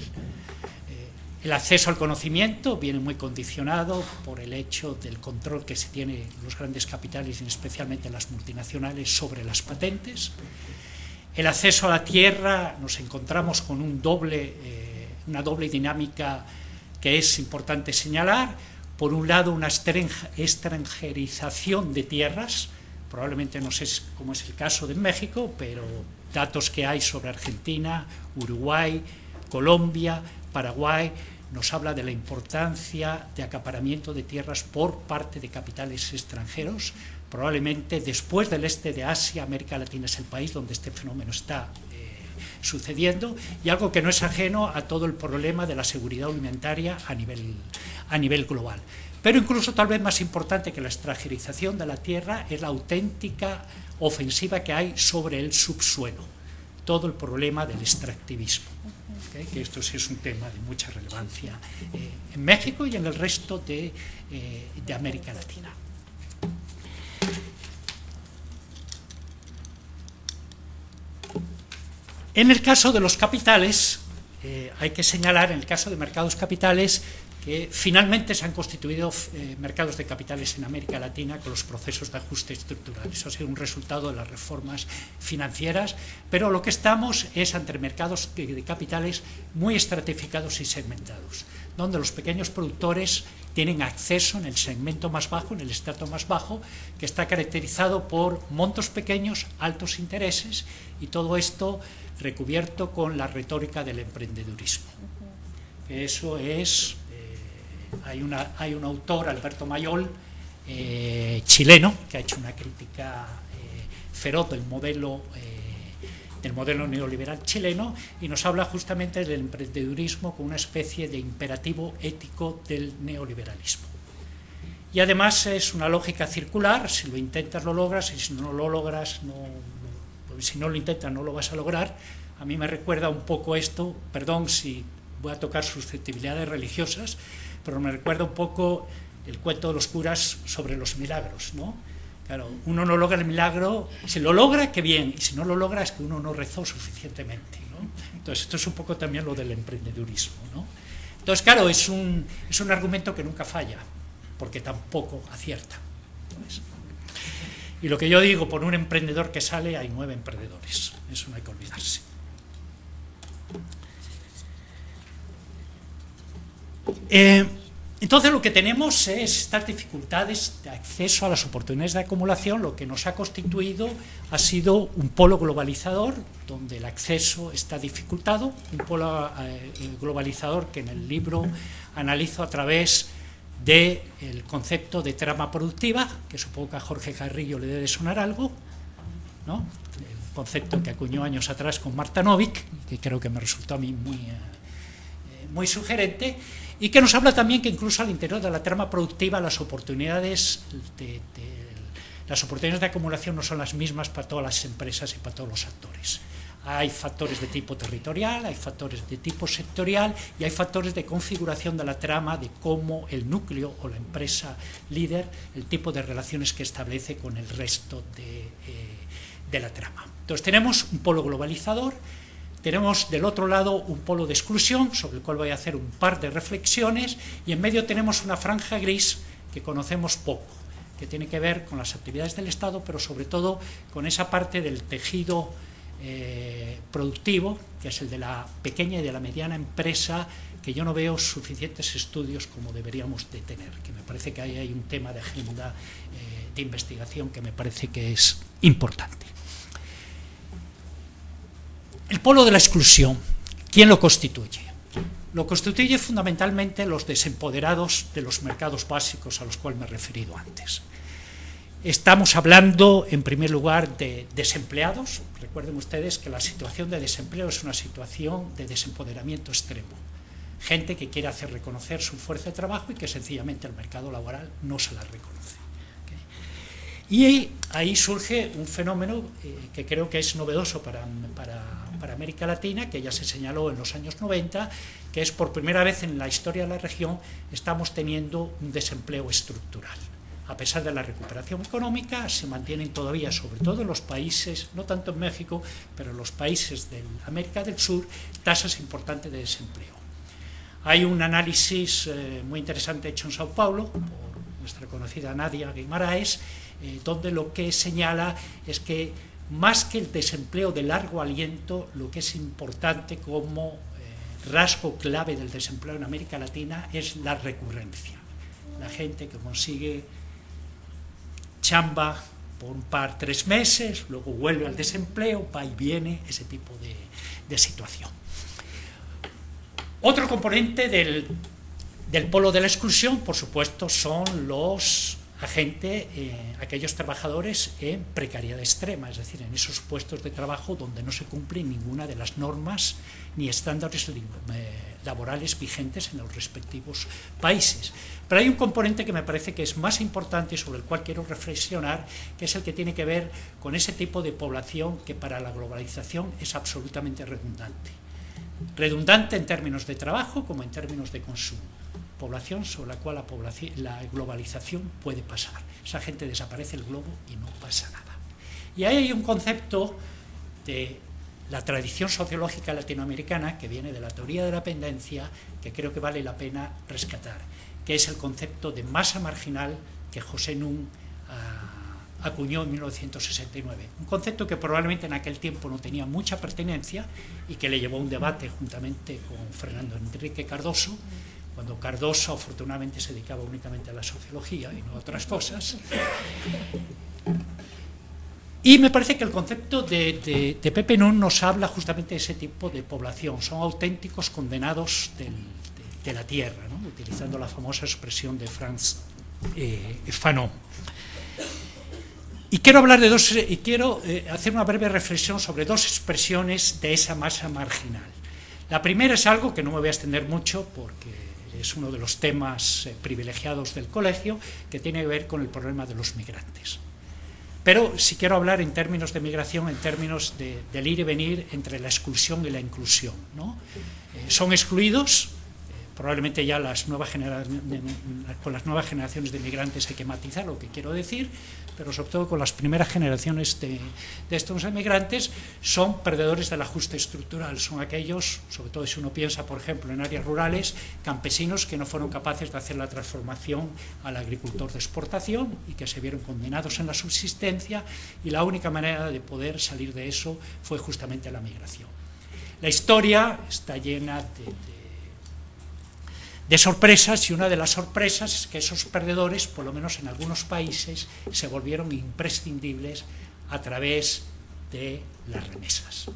[SPEAKER 3] El acceso al conocimiento viene muy condicionado por el hecho del control que se tiene en los grandes capitales y especialmente las multinacionales sobre las patentes. El acceso a la tierra, nos encontramos con una doble dinámica que es importante señalar. Por un lado, una extranjerización de tierras, probablemente no sé cómo es el caso de México, pero datos que hay sobre Argentina, Uruguay, Colombia, Paraguay, nos habla de la importancia de acaparamiento de tierras por parte de capitales extranjeros. Probablemente después del este de Asia, América Latina es el país donde este fenómeno está sucediendo, y algo que no es ajeno a todo el problema de la seguridad alimentaria a nivel global. Pero incluso tal vez más importante que la extranjerización de la tierra es la auténtica ofensiva que hay sobre el subsuelo, todo el problema del extractivismo, que esto sí es un tema de mucha relevancia en México y en el resto de América Latina. En el caso de los capitales, hay que señalar, en el caso de mercados capitales, que finalmente se han constituido mercados de capitales en América Latina con los procesos de ajuste estructural. Eso ha sido un resultado de las reformas financieras, pero lo que estamos es ante mercados de capitales muy estratificados y segmentados, donde los pequeños productores tienen acceso en el segmento más bajo, en el estrato más bajo, que está caracterizado por montos pequeños, altos intereses, y todo esto recubierto con la retórica del emprendedurismo. Eso es, hay un autor, Alberto Mayol, chileno, que ha hecho una crítica feroz del modelo neoliberal chileno, y nos habla justamente del emprendedurismo como una especie de imperativo ético del neoliberalismo. Y además es una lógica circular: si lo intentas lo logras, y si no lo logras si no lo intentas no lo vas a lograr. A mí me recuerda un poco esto, perdón si voy a tocar susceptibilidades religiosas, pero me recuerda un poco el cuento de los curas sobre los milagros, ¿no? Claro, uno no logra el milagro, si lo logra, qué bien, y si no lo logra es que uno no rezó suficientemente, ¿no? Entonces esto es un poco también lo del emprendedurismo, ¿no? Entonces, claro, es un argumento que nunca falla, porque tampoco acierta, ¿sabes? Y lo que yo digo, por un emprendedor que sale, hay 9 emprendedores, eso no hay que olvidarse. Entonces lo que tenemos es estas dificultades de acceso a las oportunidades de acumulación. Lo que nos ha constituido ha sido un polo globalizador, donde el acceso está dificultado, un polo globalizador que en el libro analizo a través del concepto de trama productiva, que supongo que a Jorge Carrillo le debe sonar algo, ¿no? El concepto que acuñó años atrás con Marta Novick, que creo que me resultó a mí muy sugerente, y que nos habla también que incluso al interior de la trama productiva las oportunidades de acumulación no son las mismas para todas las empresas y para todos los actores. Hay factores de tipo territorial, hay factores de tipo sectorial y hay factores de configuración de la trama, de cómo el núcleo o la empresa líder, el tipo de relaciones que establece con el resto de la trama. Entonces tenemos un polo globalizador, tenemos del otro lado un polo de exclusión, sobre el cual voy a hacer un par de reflexiones, y en medio tenemos una franja gris que conocemos poco, que tiene que ver con las actividades del Estado, pero sobre todo con esa parte del tejido productivo, que es el de la pequeña y de la mediana empresa, que yo no veo suficientes estudios como deberíamos de tener, que me parece que ahí hay un tema de agenda de investigación que me parece que es importante. El polo de la exclusión, ¿quién lo constituye? Lo constituye fundamentalmente los desempoderados de los mercados básicos a los cuales me he referido antes. Estamos hablando, en primer lugar, de desempleados. Recuerden ustedes que la situación de desempleo es una situación de desempoderamiento extremo. Gente que quiere hacer reconocer su fuerza de trabajo y que sencillamente el mercado laboral no se la reconoce. Y ahí surge un fenómeno que creo que es novedoso para América Latina, que ya se señaló en los años 90, que es por primera vez en la historia de la región estamos teniendo un desempleo estructural. A pesar de la recuperación económica, se mantienen todavía, sobre todo en los países, no tanto en México, pero en los países de América del Sur, tasas importantes de desempleo. Hay un análisis muy interesante hecho en Sao Paulo por nuestra conocida Nadia Guimaraes, donde lo que señala es que más que el desempleo de largo aliento, lo que es importante como rasgo clave del desempleo en América Latina es la recurrencia. La gente que consigue chamba por un par, 3 meses, luego vuelve al desempleo, va y viene, ese tipo de situación. Otro componente del polo de la exclusión, por supuesto, son los a gente, aquellos trabajadores en precariedad extrema, es decir, en esos puestos de trabajo donde no se cumple ninguna de las normas ni estándares laborales vigentes en los respectivos países. Pero hay un componente que me parece que es más importante y sobre el cual quiero reflexionar, que es el que tiene que ver con ese tipo de población que para la globalización es absolutamente redundante. Redundante en términos de trabajo como en términos de consumo. Población sobre la cual la globalización puede pasar. Esa gente desaparece el globo y no pasa nada. Y ahí hay un concepto de la tradición sociológica latinoamericana que viene de la teoría de la dependencia que creo que vale la pena rescatar, que es el concepto de masa marginal que José Nun acuñó en 1969. Un concepto que probablemente en aquel tiempo no tenía mucha pertinencia y que le llevó a un debate juntamente con Fernando Enrique Cardoso, cuando Cardoso afortunadamente se dedicaba únicamente a la sociología y no a otras cosas. Y me parece que el concepto de Pepe Nun nos habla justamente de ese tipo de población. Son auténticos condenados de la tierra, ¿no? Utilizando la famosa expresión de Frantz Fanon. Y quiero hablar quiero hacer una breve reflexión sobre dos expresiones de esa masa marginal. La primera es algo que no me voy a extender mucho porque es uno de los temas privilegiados del colegio, que tiene que ver con el problema de los migrantes. Pero si quiero hablar en términos de migración, en términos del ir y venir entre la exclusión y la inclusión, ¿no? Son excluidos, probablemente ya con las nuevas generaciones de migrantes hay que matizar lo que quiero decir, pero sobre todo con las primeras generaciones de estos emigrantes, son perdedores del ajuste estructural. Son aquellos, sobre todo si uno piensa, por ejemplo, en áreas rurales, campesinos que no fueron capaces de hacer la transformación al agricultor de exportación y que se vieron condenados en la subsistencia, y la única manera de poder salir de eso fue justamente la migración. La historia está llena de sorpresas, y una de las sorpresas es que esos perdedores, por lo menos en algunos países, se volvieron imprescindibles a través de las remesas.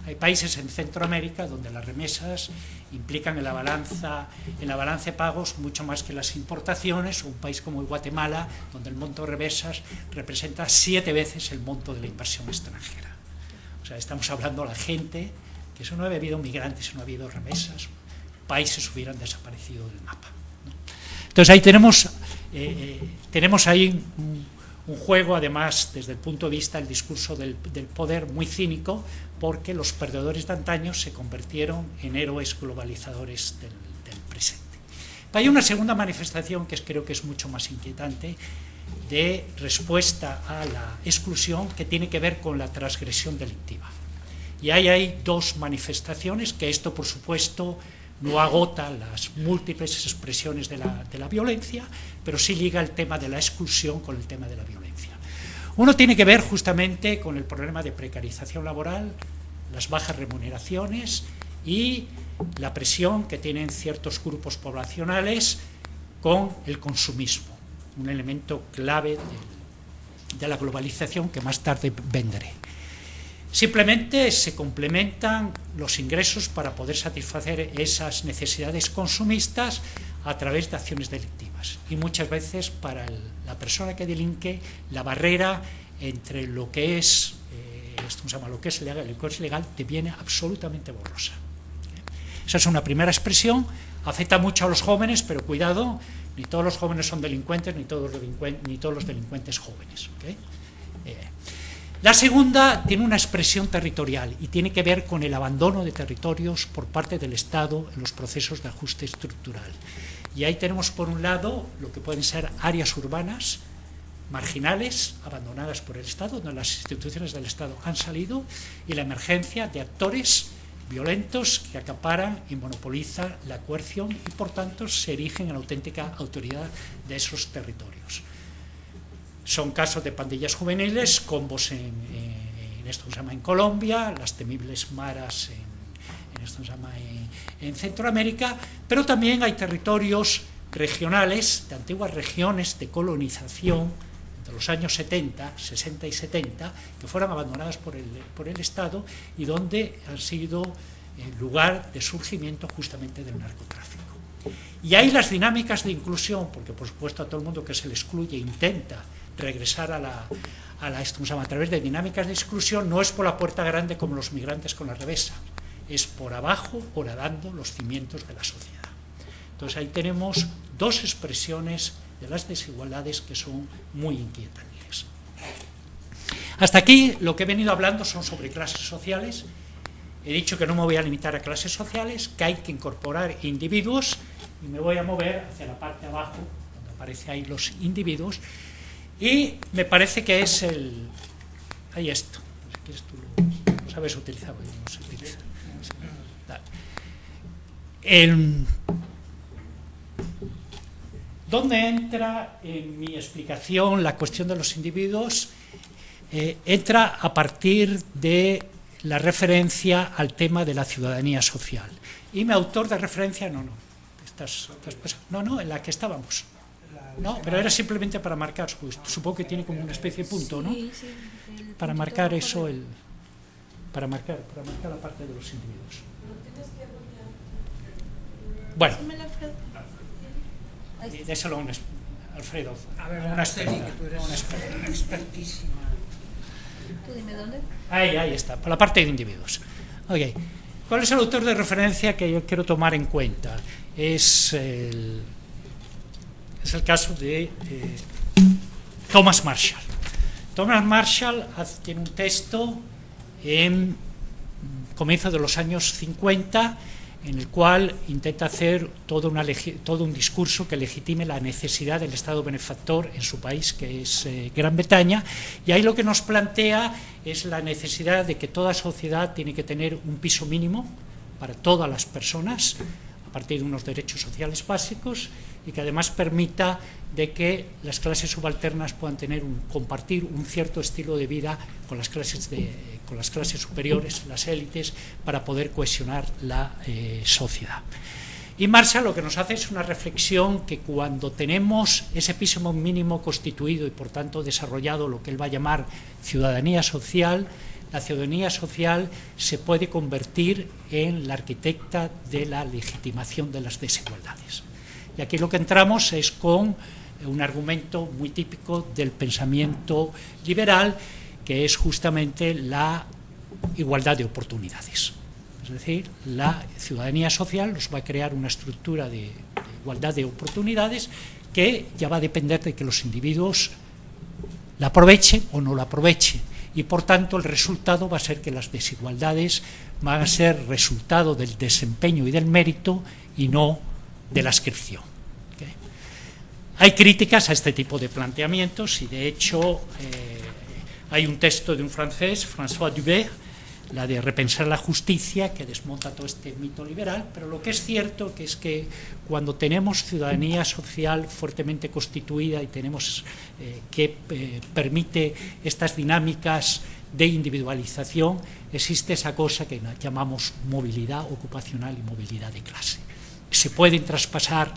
[SPEAKER 3] Hay países en Centroamérica donde las remesas implican en la balanza de pagos mucho más que las importaciones, o un país como Guatemala, donde el monto de remesas representa 7 veces el monto de la inversión extranjera. O sea, estamos hablando a la gente que si no ha habido migrantes, si no ha habido remesas, países hubieran desaparecido del mapa, ¿no? Entonces ahí tenemos ahí un juego, además, desde el punto de vista del discurso del poder, muy cínico, porque los perdedores de antaño se convirtieron en héroes globalizadores del presente. Pero hay una segunda manifestación que creo que es mucho más inquietante, de respuesta a la exclusión, que tiene que ver con la transgresión delictiva. Y ahí hay dos manifestaciones, que esto, por supuesto, no agota las múltiples expresiones de la violencia, pero sí liga el tema de la exclusión con el tema de la violencia. Uno tiene que ver justamente con el problema de precarización laboral, las bajas remuneraciones y la presión que tienen ciertos grupos poblacionales con el consumismo, un elemento clave de la globalización que más tarde venderé. Simplemente se complementan los ingresos para poder satisfacer esas necesidades consumistas a través de acciones delictivas. Y muchas veces para la persona que delinque, la barrera entre lo que es, lo que es legal y lo que es ilegal deviene absolutamente borrosa. Esa es una primera expresión. Afecta mucho a los jóvenes, pero cuidado, ni todos los jóvenes son delincuentes, ni todos los delincuentes jóvenes, ¿okay? La segunda tiene una expresión territorial y tiene que ver con el abandono de territorios por parte del Estado en los procesos de ajuste estructural. Y ahí tenemos, por un lado, lo que pueden ser áreas urbanas marginales, abandonadas por el Estado, donde las instituciones del Estado han salido, y la emergencia de actores violentos que acaparan y monopolizan la coerción y, por tanto, se erigen en auténtica autoridad de esos territorios. Son casos de pandillas juveniles, combos en esto se llama en Colombia, las temibles maras en Centroamérica, pero también hay territorios regionales, de antiguas regiones de colonización de los años 70, 60 y 70, que fueron abandonadas por el Estado y donde han sido lugar de surgimiento justamente del narcotráfico. Y hay las dinámicas de inclusión, porque por supuesto a todo el mundo que se le excluye intenta regresar a través de dinámicas de exclusión, no es por la puerta grande como los migrantes con la revesa, es por abajo, horadando los cimientos de la sociedad. Entonces ahí tenemos dos expresiones de las desigualdades que son muy inquietantes. Hasta aquí lo que he venido hablando son sobre clases sociales. He dicho que no me voy a limitar a clases sociales, que hay que incorporar individuos, y me voy a mover hacia la parte de abajo, donde aparecen ahí los individuos, y me parece que es el... Ahí esto, si quieres tú lo sabes utilizar, porque no se utiliza. ¿Dónde entra en mi explicación la cuestión de los individuos? Entra a partir de la referencia al tema de la ciudadanía social. Y mi autor de referencia, no, en la que estábamos. No, pero era simplemente para marcar, supongo que tiene como una especie de punto, ¿no?
[SPEAKER 2] Sí,
[SPEAKER 3] Para marcar eso, para marcar la parte de los individuos. Bueno, déselo a un Alfredo.
[SPEAKER 1] A ver,
[SPEAKER 3] una experta,
[SPEAKER 1] que tú eres
[SPEAKER 3] una experta.
[SPEAKER 1] expertísima.
[SPEAKER 2] Tú dime dónde.
[SPEAKER 3] Ahí está, por la parte de individuos. Okay. ¿Cuál es el autor de referencia que yo quiero tomar en cuenta? Es el caso de Thomas Marshall. Thomas Marshall tiene un texto en comienzo de los años 50 en el cual intenta hacer todo un discurso que legitime la necesidad del Estado benefactor en su país, que es Gran Bretaña, y ahí lo que nos plantea es la necesidad de que toda sociedad tiene que tener un piso mínimo para todas las personas, a partir de unos derechos sociales básicos, y que además permita de que las clases subalternas puedan compartir un cierto estilo de vida con las clases superiores, las élites, para poder cohesionar la sociedad. Y Marshall lo que nos hace es una reflexión que cuando tenemos ese piso mínimo constituido y por tanto desarrollado lo que él va a llamar ciudadanía social, la ciudadanía social se puede convertir en la arquitecta de la legitimación de las desigualdades. Y aquí lo que entramos es con un argumento muy típico del pensamiento liberal, que es justamente la igualdad de oportunidades. Es decir, la ciudadanía social nos va a crear una estructura de igualdad de oportunidades que ya va a depender de que los individuos la aprovechen o no la aprovechen. Y por tanto el resultado va a ser que las desigualdades van a ser resultado del desempeño y del mérito y no de la adscripción. ¿Okay? Hay críticas a este tipo de planteamientos y de hecho hay un texto de un francés, François Dubert, la de repensar la justicia, que desmonta todo este mito liberal, pero lo que es cierto es que cuando tenemos ciudadanía social fuertemente constituida y tenemos que permite estas dinámicas de individualización, existe esa cosa que llamamos movilidad ocupacional y movilidad de clase. Se pueden traspasar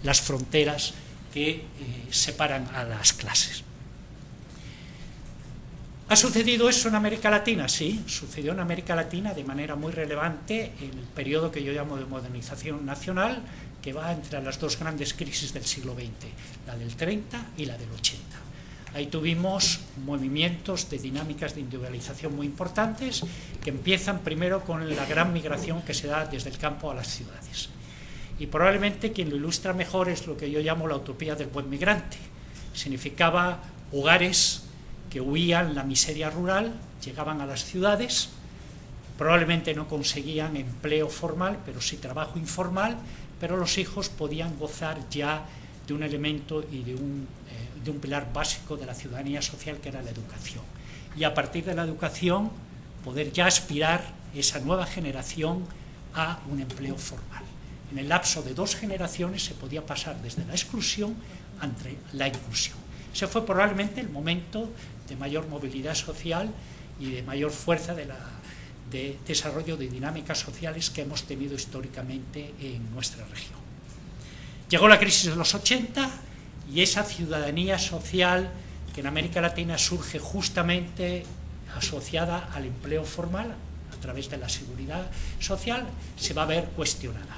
[SPEAKER 3] las fronteras que separan a las clases. ¿Ha sucedido eso en América Latina? Sí, sucedió en América Latina de manera muy relevante en el periodo que yo llamo de modernización nacional, que va entre las dos grandes crisis del siglo XX, la del 30 y la del 80. Ahí tuvimos movimientos de dinámicas de individualización muy importantes, que empiezan primero con la gran migración que se da desde el campo a las ciudades. Y probablemente quien lo ilustra mejor es lo que yo llamo la utopía del buen migrante. Significaba hogares que huían la miseria rural, llegaban a las ciudades, probablemente no conseguían empleo formal, pero sí trabajo informal, pero los hijos podían gozar ya de un elemento y de un pilar básico de la ciudadanía social, que era la educación. Y a partir de la educación poder ya aspirar esa nueva generación a un empleo formal. En el lapso de 2 generaciones se podía pasar desde la exclusión ante la inclusión. Ese fue probablemente el momento de mayor movilidad social y de mayor fuerza de desarrollo de dinámicas sociales que hemos tenido históricamente en nuestra región. Llegó la crisis de los 80 y esa ciudadanía social que en América Latina surge justamente asociada al empleo formal a través de la seguridad social se va a ver cuestionada.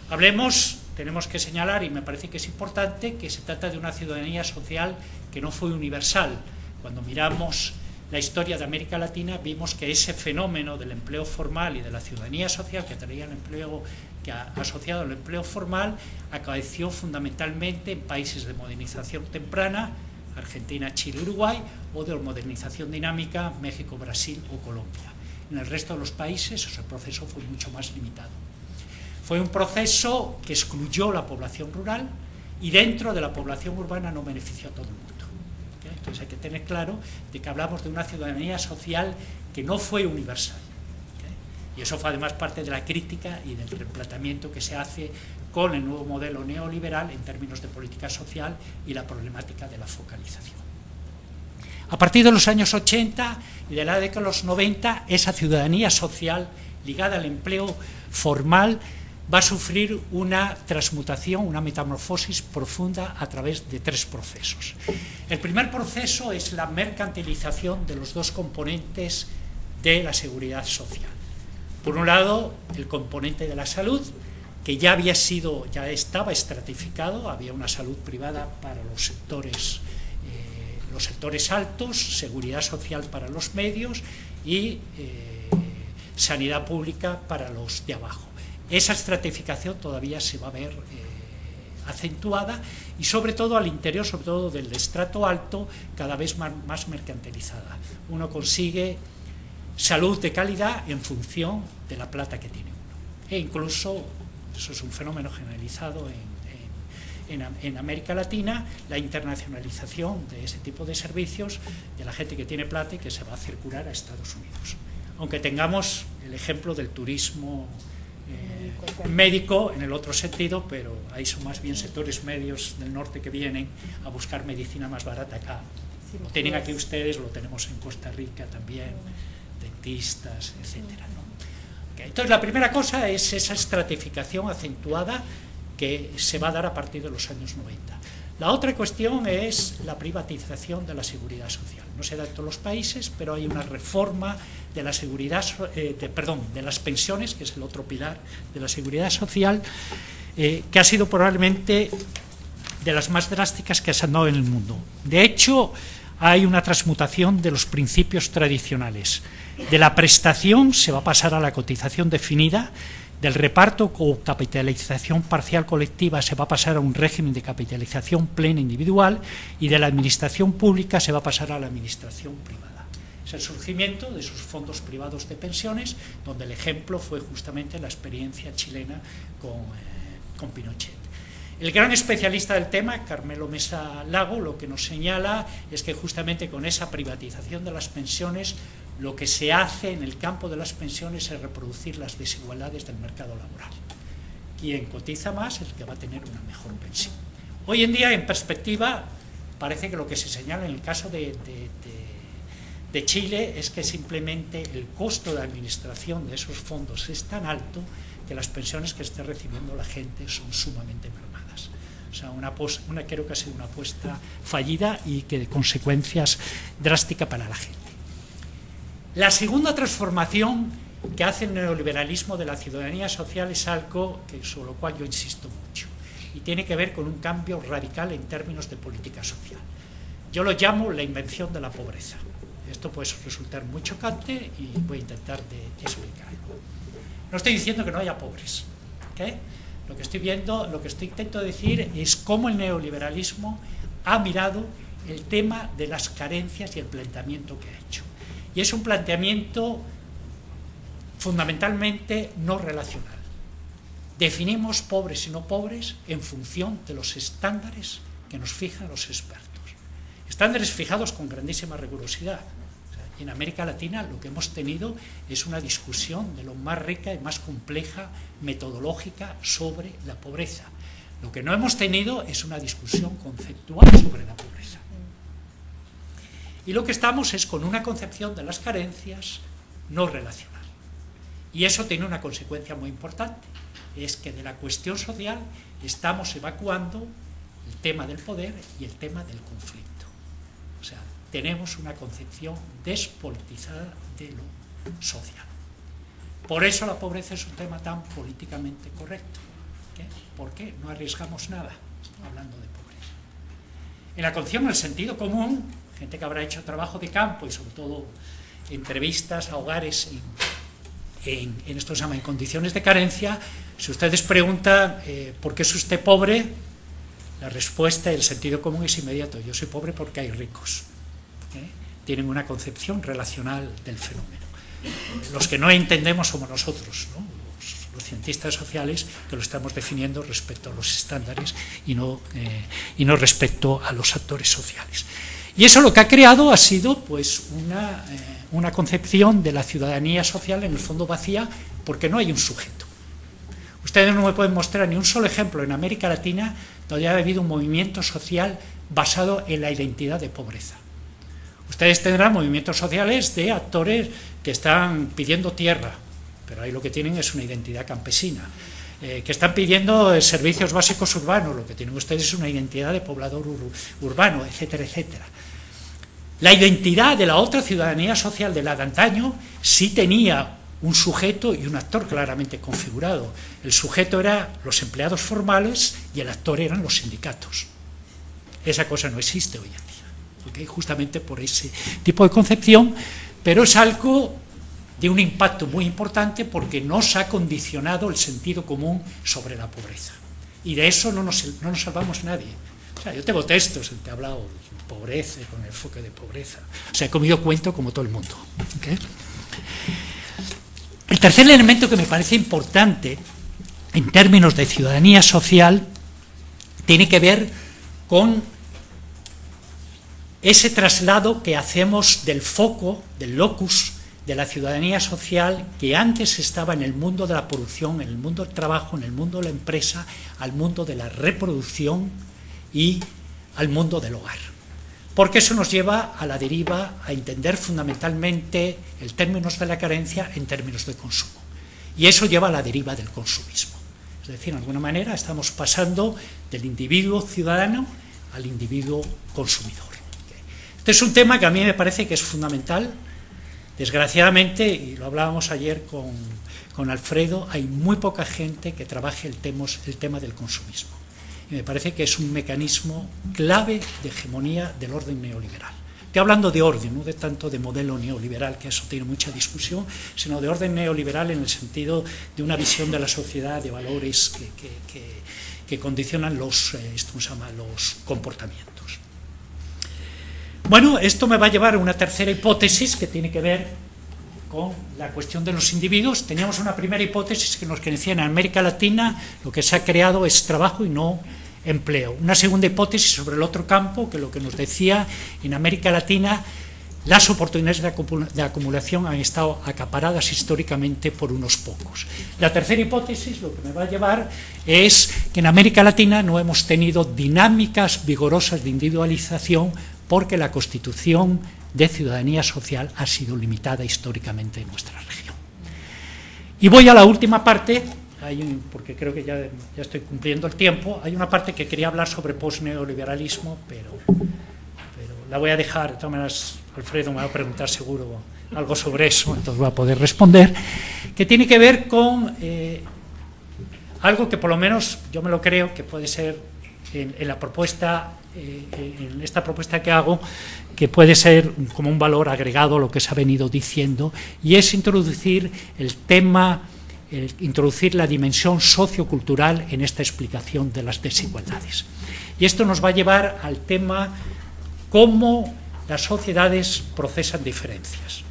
[SPEAKER 3] Hablemos tenemos que señalar, y me parece que es importante, que se trata de una ciudadanía social que no fue universal. Cuando miramos la historia de América Latina, vimos que ese fenómeno del empleo formal y de la ciudadanía social que traía el empleo, que ha asociado al empleo formal, acaeció fundamentalmente en países de modernización temprana, Argentina, Chile, Uruguay, o de modernización dinámica, México, Brasil o Colombia. En el resto de los países ese proceso fue mucho más limitado. Fue un proceso que excluyó la población rural y dentro de la población urbana no benefició a todo el mundo. Entonces hay que tener claro de que hablamos de una ciudadanía social que no fue universal. Y eso fue además parte de la crítica y del replanteamiento que se hace con el nuevo modelo neoliberal en términos de política social y la problemática de la focalización. A partir de los años 80 y de la década de los 90, esa ciudadanía social ligada al empleo formal va a sufrir una transmutación, una metamorfosis profunda a través de 3 procesos. El primer proceso es la mercantilización de los 2 componentes de la seguridad social. Por un lado, el componente de la salud, que ya estaba estratificado, había una salud privada para los sectores altos, seguridad social para los medios y sanidad pública para los de abajo. Esa estratificación todavía se va a ver acentuada y sobre todo al interior, sobre todo del estrato alto, cada vez más mercantilizada. Uno consigue salud de calidad en función de la plata que tiene uno. E incluso, eso es un fenómeno generalizado en América Latina, la internacionalización de ese tipo de servicios, de la gente que tiene plata y que se va a circular a Estados Unidos. Aunque tengamos el ejemplo del turismo médico en el otro sentido, pero ahí son más bien sectores medios del norte que vienen a buscar medicina más barata acá. Lo tienen aquí ustedes, lo tenemos en Costa Rica también, dentistas, etcétera, ¿no? Okay. Entonces la primera cosa es esa estratificación acentuada que se va a dar a partir de los años 90. La otra cuestión es la privatización de la seguridad social. No se da en todos los países, pero hay una reforma de la seguridad, de las pensiones, que es el otro pilar de la seguridad social, que ha sido probablemente de las más drásticas que se han dado en el mundo. De hecho, hay una transmutación de los principios tradicionales. De la prestación se va a pasar a la cotización definida, del reparto o capitalización parcial colectiva se va a pasar a un régimen de capitalización plena individual y de la administración pública se va a pasar a la administración privada. Es el surgimiento de esos fondos privados de pensiones, donde el ejemplo fue justamente la experiencia chilena con Pinochet. El gran especialista del tema, Carmelo Mesa Lago, lo que nos señala es que justamente con esa privatización de las pensiones lo que se hace en el campo de las pensiones es reproducir las desigualdades del mercado laboral. Quien cotiza más es el que va a tener una mejor pensión. Hoy en día, en perspectiva, parece que lo que se señala en el caso de Chile es que simplemente el costo de administración de esos fondos es tan alto que las pensiones que esté recibiendo la gente son sumamente mermadas. O sea, creo que ha sido una apuesta fallida y que de consecuencias drásticas para la gente. La segunda transformación que hace el neoliberalismo de la ciudadanía social es algo sobre lo cual yo insisto mucho y tiene que ver con un cambio radical en términos de política social. Yo lo llamo la invención de la pobreza. Esto puede resultar muy chocante y voy a intentar explicarlo. No estoy diciendo que no haya pobres, ¿okay? Lo que intento decir es cómo el neoliberalismo ha mirado el tema de las carencias y el planteamiento que ha hecho. Y es un planteamiento fundamentalmente no relacional. Definimos pobres y no pobres en función de los estándares que nos fijan los expertos. Estándares fijados con grandísima rigurosidad. Y en América Latina lo que hemos tenido es una discusión de lo más rica y más compleja metodológica sobre la pobreza. Lo que no hemos tenido es una discusión conceptual sobre la pobreza. Y lo que estamos es con una concepción de las carencias no relacional. Y eso tiene una consecuencia muy importante, es que de la cuestión social estamos evacuando el tema del poder y el tema del conflicto. O sea, tenemos una concepción despolitizada de lo social. Por eso la pobreza es un tema tan políticamente correcto. ¿Okay? ¿Por qué? No arriesgamos nada hablando de pobreza. En la concepción, el sentido común, gente que habrá hecho trabajo de campo y sobre todo entrevistas a hogares en esto se llama en condiciones de carencia, si ustedes preguntan ¿por qué es usted pobre? La respuesta, el sentido común es inmediato: yo soy pobre porque hay ricos. Tienen una concepción relacional del fenómeno. Los que no entendemos somos nosotros, ¿no? Los cientistas sociales, que lo estamos definiendo respecto a los estándares y no respecto a los actores sociales. Y eso lo que ha creado ha sido pues una concepción de la ciudadanía social en el fondo vacía, porque no hay un sujeto. Ustedes no me pueden mostrar ni un solo ejemplo en América Latina donde haya habido un movimiento social basado en la identidad de pobreza. Ustedes tendrán movimientos sociales de actores que están pidiendo tierra, pero ahí lo que tienen es una identidad campesina, que están pidiendo servicios básicos urbanos, lo que tienen ustedes es una identidad de poblador urbano, etcétera, etcétera. La identidad de la otra ciudadanía social de la de antaño sí tenía un sujeto y un actor claramente configurado. El sujeto era los empleados formales y el actor eran los sindicatos. Esa cosa no existe hoy en día, ¿okay? Justamente por ese tipo de concepción, pero es algo de un impacto muy importante porque nos ha condicionado el sentido común sobre la pobreza. Y de eso no nos salvamos nadie. O sea, yo tengo textos en que he hablado de pobreza, con el enfoque de pobreza. O sea, he comido cuento como todo el mundo. ¿Okay? El tercer elemento que me parece importante en términos de ciudadanía social tiene que ver con ese traslado que hacemos del foco, del locus de la ciudadanía social, que antes estaba en el mundo de la producción, en el mundo del trabajo, en el mundo de la empresa, al mundo de la reproducción y al mundo del hogar. Porque eso nos lleva a la deriva a entender fundamentalmente el términos de la carencia en términos de consumo. Y eso lleva a la deriva del consumismo. Es decir, de alguna manera estamos pasando del individuo ciudadano al individuo consumidor. Este es un tema que a mí me parece que es fundamental. Desgraciadamente, y lo hablábamos ayer con Alfredo, hay muy poca gente que trabaje el tema del consumismo. Y me parece que es un mecanismo clave de hegemonía del orden neoliberal. Estoy hablando de orden, no de tanto de modelo neoliberal, que eso tiene mucha discusión, sino de orden neoliberal en el sentido de una visión de la sociedad, de valores que condicionan los comportamientos. Bueno, esto me va a llevar a una tercera hipótesis que tiene que ver con la cuestión de los individuos. Teníamos una primera hipótesis que nos decía en América Latina lo que se ha creado es trabajo y no empleo. Una segunda hipótesis sobre el otro campo, que lo que nos decía en América Latina las oportunidades de acumulación han estado acaparadas históricamente por unos pocos. La tercera hipótesis lo que me va a llevar es que en América Latina no hemos tenido dinámicas vigorosas de individualización porque la constitución de ciudadanía social ha sido limitada históricamente en nuestra región. Y voy a la última parte, porque creo que ya estoy cumpliendo el tiempo. Hay una parte que quería hablar sobre postneoliberalismo, pero la voy a dejar. De todas maneras, Alfredo me va a preguntar seguro algo sobre eso, entonces voy a poder responder, que tiene que ver con algo que por lo menos yo me lo creo que puede ser en la propuesta, en esta propuesta que hago, que puede ser como un valor agregado a lo que se ha venido diciendo, y es introducir introducir la dimensión sociocultural en esta explicación de las desigualdades. Y esto nos va a llevar al tema cómo las sociedades procesan diferencias.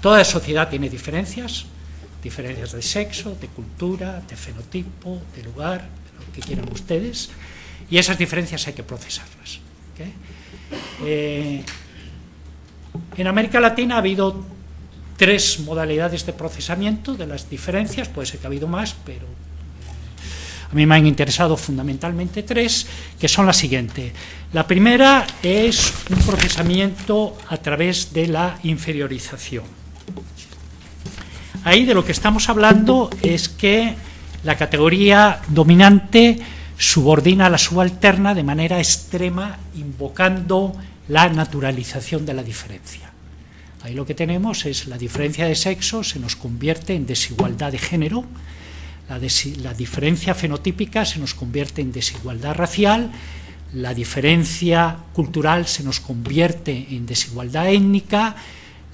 [SPEAKER 3] Toda sociedad tiene diferencias de sexo, de cultura, de fenotipo, de lugar, de lo que quieran ustedes, y esas diferencias hay que procesarlas. ¿Okay? En América Latina ha habido 3 modalidades de procesamiento de las diferencias, puede ser que ha habido más, pero a mí me han interesado fundamentalmente 3, que son las siguientes. La primera es un procesamiento a través de la inferiorización. Ahí de lo que estamos hablando es que la categoría dominante subordina a la subalterna de manera extrema, invocando la naturalización de la diferencia. Ahí lo que tenemos es la diferencia de sexo se nos convierte en desigualdad de género, La diferencia fenotípica se nos convierte en desigualdad racial, la diferencia cultural se nos convierte en desigualdad étnica,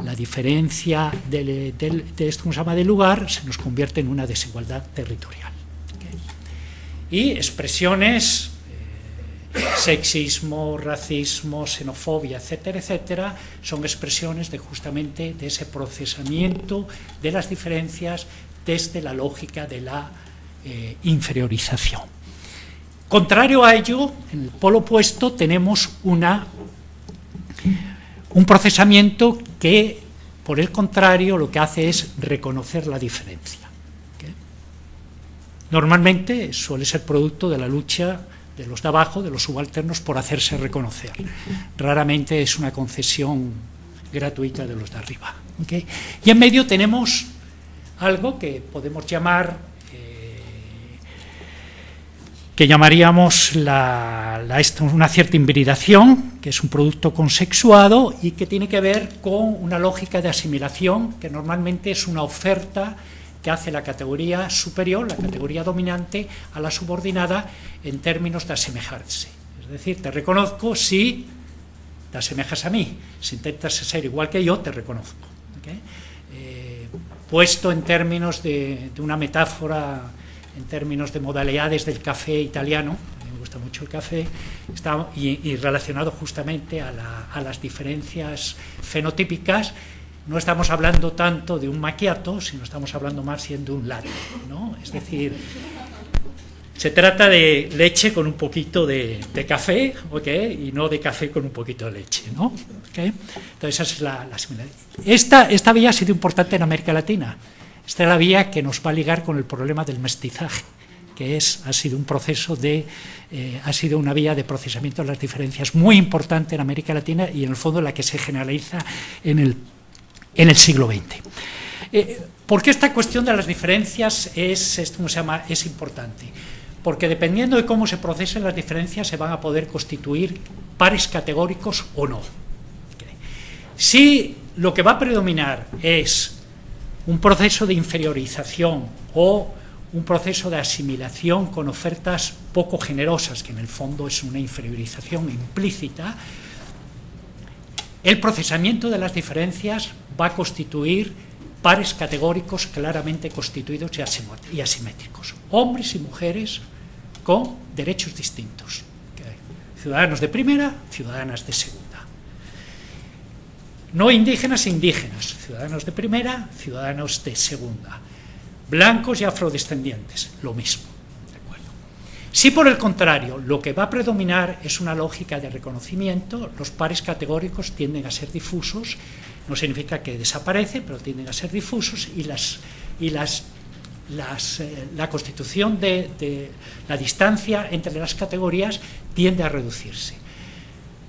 [SPEAKER 3] la diferencia de esto que se llama de lugar se nos convierte en una desigualdad territorial. ¿Okay? Y expresiones, sexismo, racismo, xenofobia, etcétera, etcétera, son expresiones justamente de ese procesamiento de las diferencias desde la lógica de la inferiorización. Contrario a ello, en el polo opuesto tenemos un procesamiento que, por el contrario, lo que hace es reconocer la diferencia. ¿Okay? Normalmente suele ser producto de la lucha de los de abajo, de los subalternos, por hacerse reconocer. Raramente es una concesión gratuita de los de arriba. ¿Okay? Y en medio tenemos algo que podemos llamar, que llamaríamos una cierta hibridación, que es un producto consexuado y que tiene que ver con una lógica de asimilación, que normalmente es una oferta que hace la categoría superior, la categoría dominante, a la subordinada en términos de asemejarse. Es decir, te reconozco si te asemejas a mí, si intentas ser igual que yo, te reconozco. ¿Okay? Puesto en términos de una metáfora, en términos de modalidades del café italiano, a mí me gusta mucho el café, y relacionado justamente a las diferencias fenotípicas. No estamos hablando tanto de un macchiato, sino estamos hablando más bien de un latte, ¿no? Es decir, se trata de leche con un poquito de café, ¿okay? Y no de café con un poquito de leche, ¿no? ¿Okay? Entonces esa es la similaridad. Esta vía ha sido importante en América Latina. Esta es la vía que nos va a ligar con el problema del mestizaje, que ha sido un proceso ha sido una vía de procesamiento de las diferencias muy importante en América Latina y en el fondo la que se generaliza en el siglo XX. ¿Por qué esta cuestión de las diferencias es importante? Porque dependiendo de cómo se procesen las diferencias se van a poder constituir pares categóricos o no. Okay. Si lo que va a predominar es un proceso de inferiorización o un proceso de asimilación con ofertas poco generosas, que en el fondo es una inferiorización implícita, el procesamiento de las diferencias va a constituir pares categóricos claramente constituidos y asimétricos. Hombres y mujeres con derechos distintos. Ciudadanos de primera, ciudadanas de segunda. No indígenas e indígenas, ciudadanos de primera, ciudadanos de segunda. Blancos y afrodescendientes, lo mismo. ¿De acuerdo? Si por el contrario lo que va a predominar es una lógica de reconocimiento, los pares categóricos tienden a ser difusos, no significa que desaparece, pero tienden a ser difusos y la constitución de la distancia entre las categorías tiende a reducirse.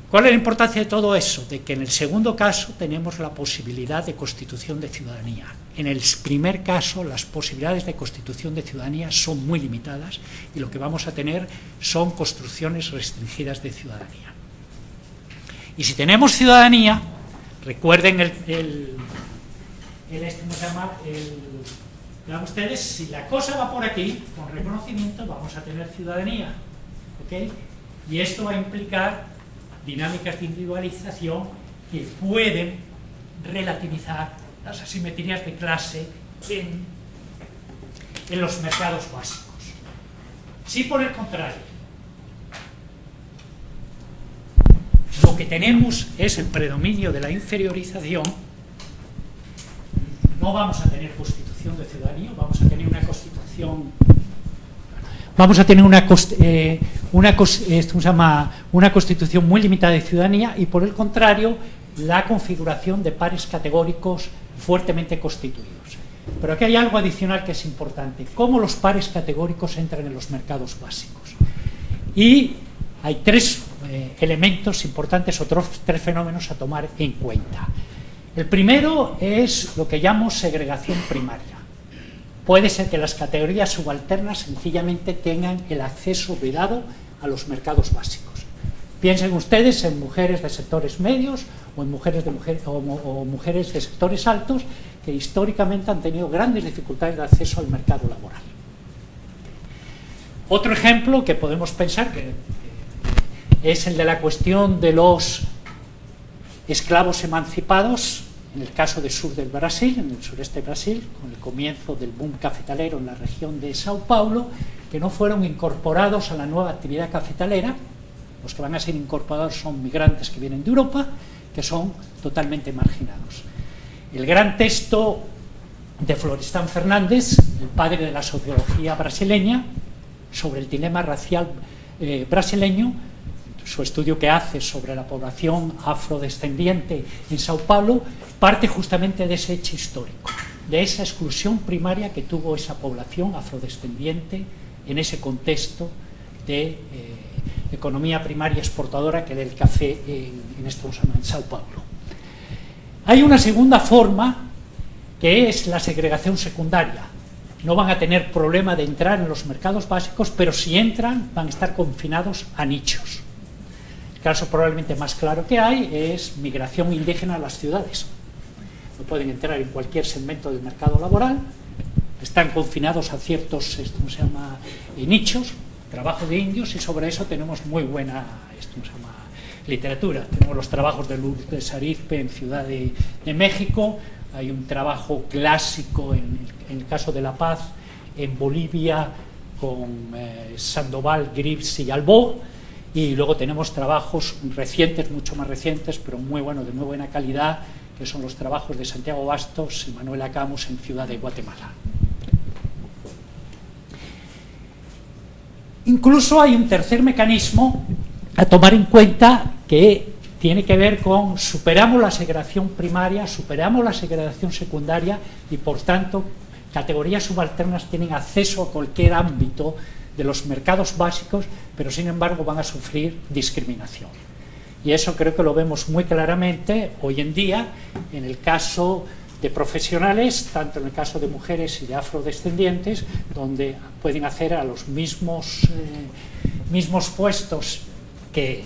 [SPEAKER 3] ¿Cuál es la importancia de todo eso? De que en el segundo caso tenemos la posibilidad de constitución de ciudadanía. En el primer caso las posibilidades de constitución de ciudadanía son muy limitadas y lo que vamos a tener son construcciones restringidas de ciudadanía. Y si tenemos ciudadanía, recuerden vean ustedes, si la cosa va por aquí, con reconocimiento vamos a tener ciudadanía. ¿Okay? Y esto va a implicar dinámicas de individualización que pueden relativizar las asimetrías de clase en los mercados básicos. Si por el contrario lo que tenemos es el predominio de la inferiorización, no vamos a tener constitución de ciudadanía, vamos a tener una constitución, una constitución muy limitada de ciudadanía y por el contrario la configuración de pares categóricos fuertemente constituidos. Pero aquí hay algo adicional que es importante: cómo los pares categóricos entran en los mercados básicos. Y hay tres elementos importantes o tres fenómenos a tomar en cuenta. El primero es lo que llamo segregación primaria. Puede ser que las categorías subalternas sencillamente tengan el acceso vedado a los mercados básicos. Piensen ustedes en mujeres de sectores medios o en mujeres de sectores altos que históricamente han tenido grandes dificultades de acceso al mercado laboral. Otro ejemplo que podemos pensar que es el de la cuestión de los esclavos emancipados, en el caso del sur del Brasil, en el sureste de Brasil, con el comienzo del boom cafetalero en la región de Sao Paulo, que no fueron incorporados a la nueva actividad cafetalera. Los que van a ser incorporados son migrantes que vienen de Europa, que son totalmente marginados. El gran texto de Florestan Fernández, el padre de la sociología brasileña, sobre el dilema racial brasileño, su estudio que hace sobre la población afrodescendiente en Sao Paulo, parte justamente de ese hecho histórico, de esa exclusión primaria que tuvo esa población afrodescendiente en ese contexto de economía primaria exportadora que era el café en Sao Paulo. Hay una segunda forma, que es la segregación secundaria. No van a tener problema de entrar en los mercados básicos, pero si entran van a estar confinados a nichos. El caso probablemente más claro que hay es migración indígena a las ciudades. No pueden entrar en cualquier segmento del mercado laboral, están confinados a ciertos nichos, trabajo de indios, y sobre eso tenemos muy buena literatura. Tenemos los trabajos de Lourdes Arizpe en Ciudad de México, hay un trabajo clásico en el caso de La Paz en Bolivia con Sandoval, Grips y Albó, y luego tenemos trabajos recientes, mucho más recientes, pero muy buenos, de muy buena calidad, que son los trabajos de Santiago Bastos y Manuela Camus en Ciudad de Guatemala. Incluso hay un tercer mecanismo a tomar en cuenta que tiene que ver con superamos la segregación primaria, superamos la segregación secundaria y por tanto categorías subalternas tienen acceso a cualquier ámbito de los mercados básicos, pero sin embargo van a sufrir discriminación. Y eso creo que lo vemos muy claramente hoy en día en el caso de profesionales, tanto en el caso de mujeres y de afrodescendientes, donde pueden acceder a los mismos puestos que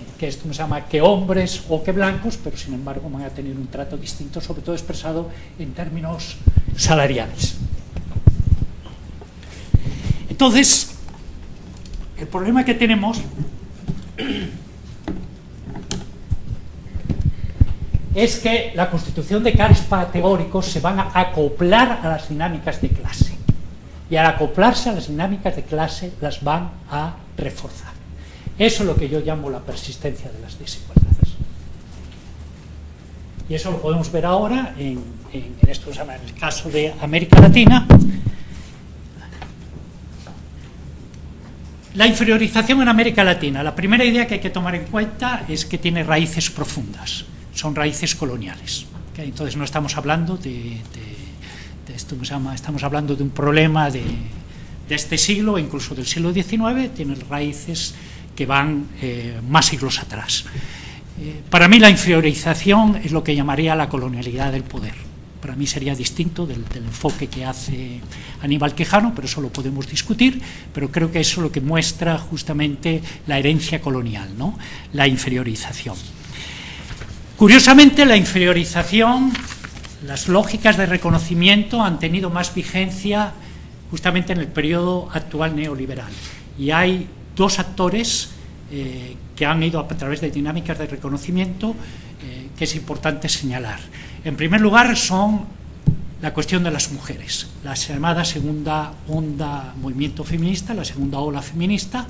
[SPEAKER 3] hombres o que blancos, pero sin embargo van a tener un trato distinto, sobre todo expresado en términos salariales. Entonces, el problema que tenemos es que la constitución de cares categóricos se van a acoplar a las dinámicas de clase, y al acoplarse a las dinámicas de clase las van a reforzar. Eso es lo que yo llamo la persistencia de las desigualdades. Y eso lo podemos ver ahora en el caso de América Latina. La inferiorización en América Latina. La primera idea que hay que tomar en cuenta es que tiene raíces profundas, son raíces coloniales. ¿Okay? Entonces no estamos hablando estamos hablando de un problema de este siglo, incluso del siglo XIX, tiene raíces que van más siglos atrás. Para mí la inferiorización es lo que llamaría la colonialidad del poder. Para mí sería distinto del enfoque que hace Aníbal Quijano, pero eso lo podemos discutir, pero creo que eso es lo que muestra justamente la herencia colonial, ¿no? La inferiorización. Curiosamente, la inferiorización, las lógicas de reconocimiento han tenido más vigencia justamente en el periodo actual neoliberal, y hay dos actores que han ido a través de dinámicas de reconocimiento que es importante señalar. En primer lugar son la cuestión de las mujeres, la llamada segunda onda movimiento feminista, la segunda ola feminista,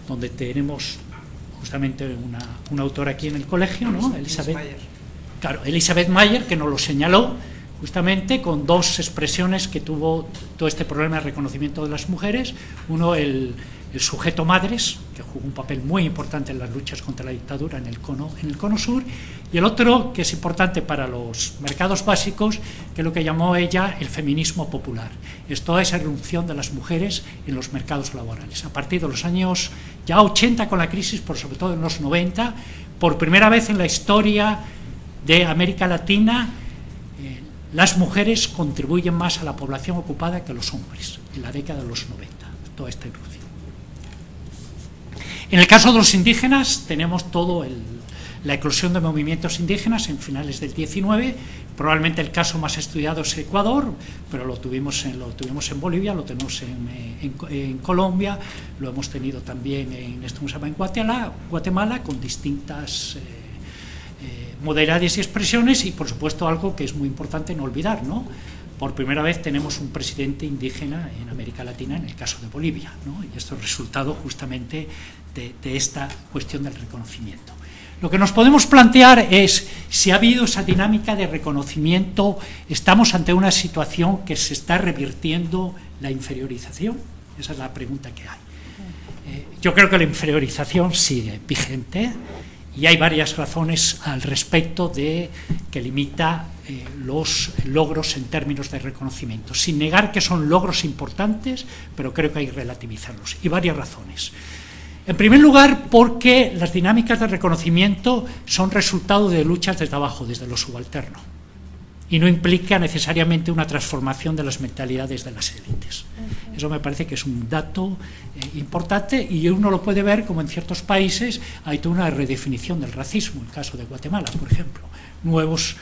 [SPEAKER 3] donde tenemos justamente una autora aquí en el colegio, ¿no? Elizabeth Mayer, que nos lo señaló justamente con dos expresiones que tuvo todo este problema de reconocimiento de las mujeres. Uno, el sujeto madres, que jugó un papel muy importante en las luchas contra la dictadura en el cono sur, y el otro, que es importante para los mercados básicos, que es lo que llamó ella el feminismo popular. Es toda esa irrupción de las mujeres en los mercados laborales. A partir de los años ya 80 con la crisis, pero sobre todo en los 90, por primera vez en la historia de América Latina, las mujeres contribuyen más a la población ocupada que los hombres, en la década de los 90, toda esta irrupción. En el caso de los indígenas tenemos todo la eclosión de movimientos indígenas en finales del 19, probablemente el caso más estudiado es Ecuador, pero lo tuvimos en Bolivia, lo tenemos en Colombia, lo hemos tenido también en Guatemala, con distintas modalidades y expresiones, y por supuesto algo que es muy importante no olvidar, ¿no? Por primera vez tenemos un presidente indígena en América Latina, en el caso de Bolivia, ¿no? Y esto es resultado justamente de esta cuestión del reconocimiento. Lo que nos podemos plantear es si ha habido esa dinámica de reconocimiento, estamos ante una situación que se está revirtiendo la inferiorización. Esa es la pregunta que hay. Yo creo que la inferiorización sigue vigente y hay varias razones al respecto de que limita los logros en términos de reconocimiento, sin negar que son logros importantes, pero creo que hay que relativizarlos, y varias razones. En primer lugar, porque las dinámicas de reconocimiento son resultado de luchas desde abajo, desde lo subalterno, y no implica necesariamente una transformación de las mentalidades de las élites. Eso me parece que es un dato importante, y uno lo puede ver como en ciertos países hay toda una redefinición del racismo, el caso de Guatemala, por ejemplo, nuevos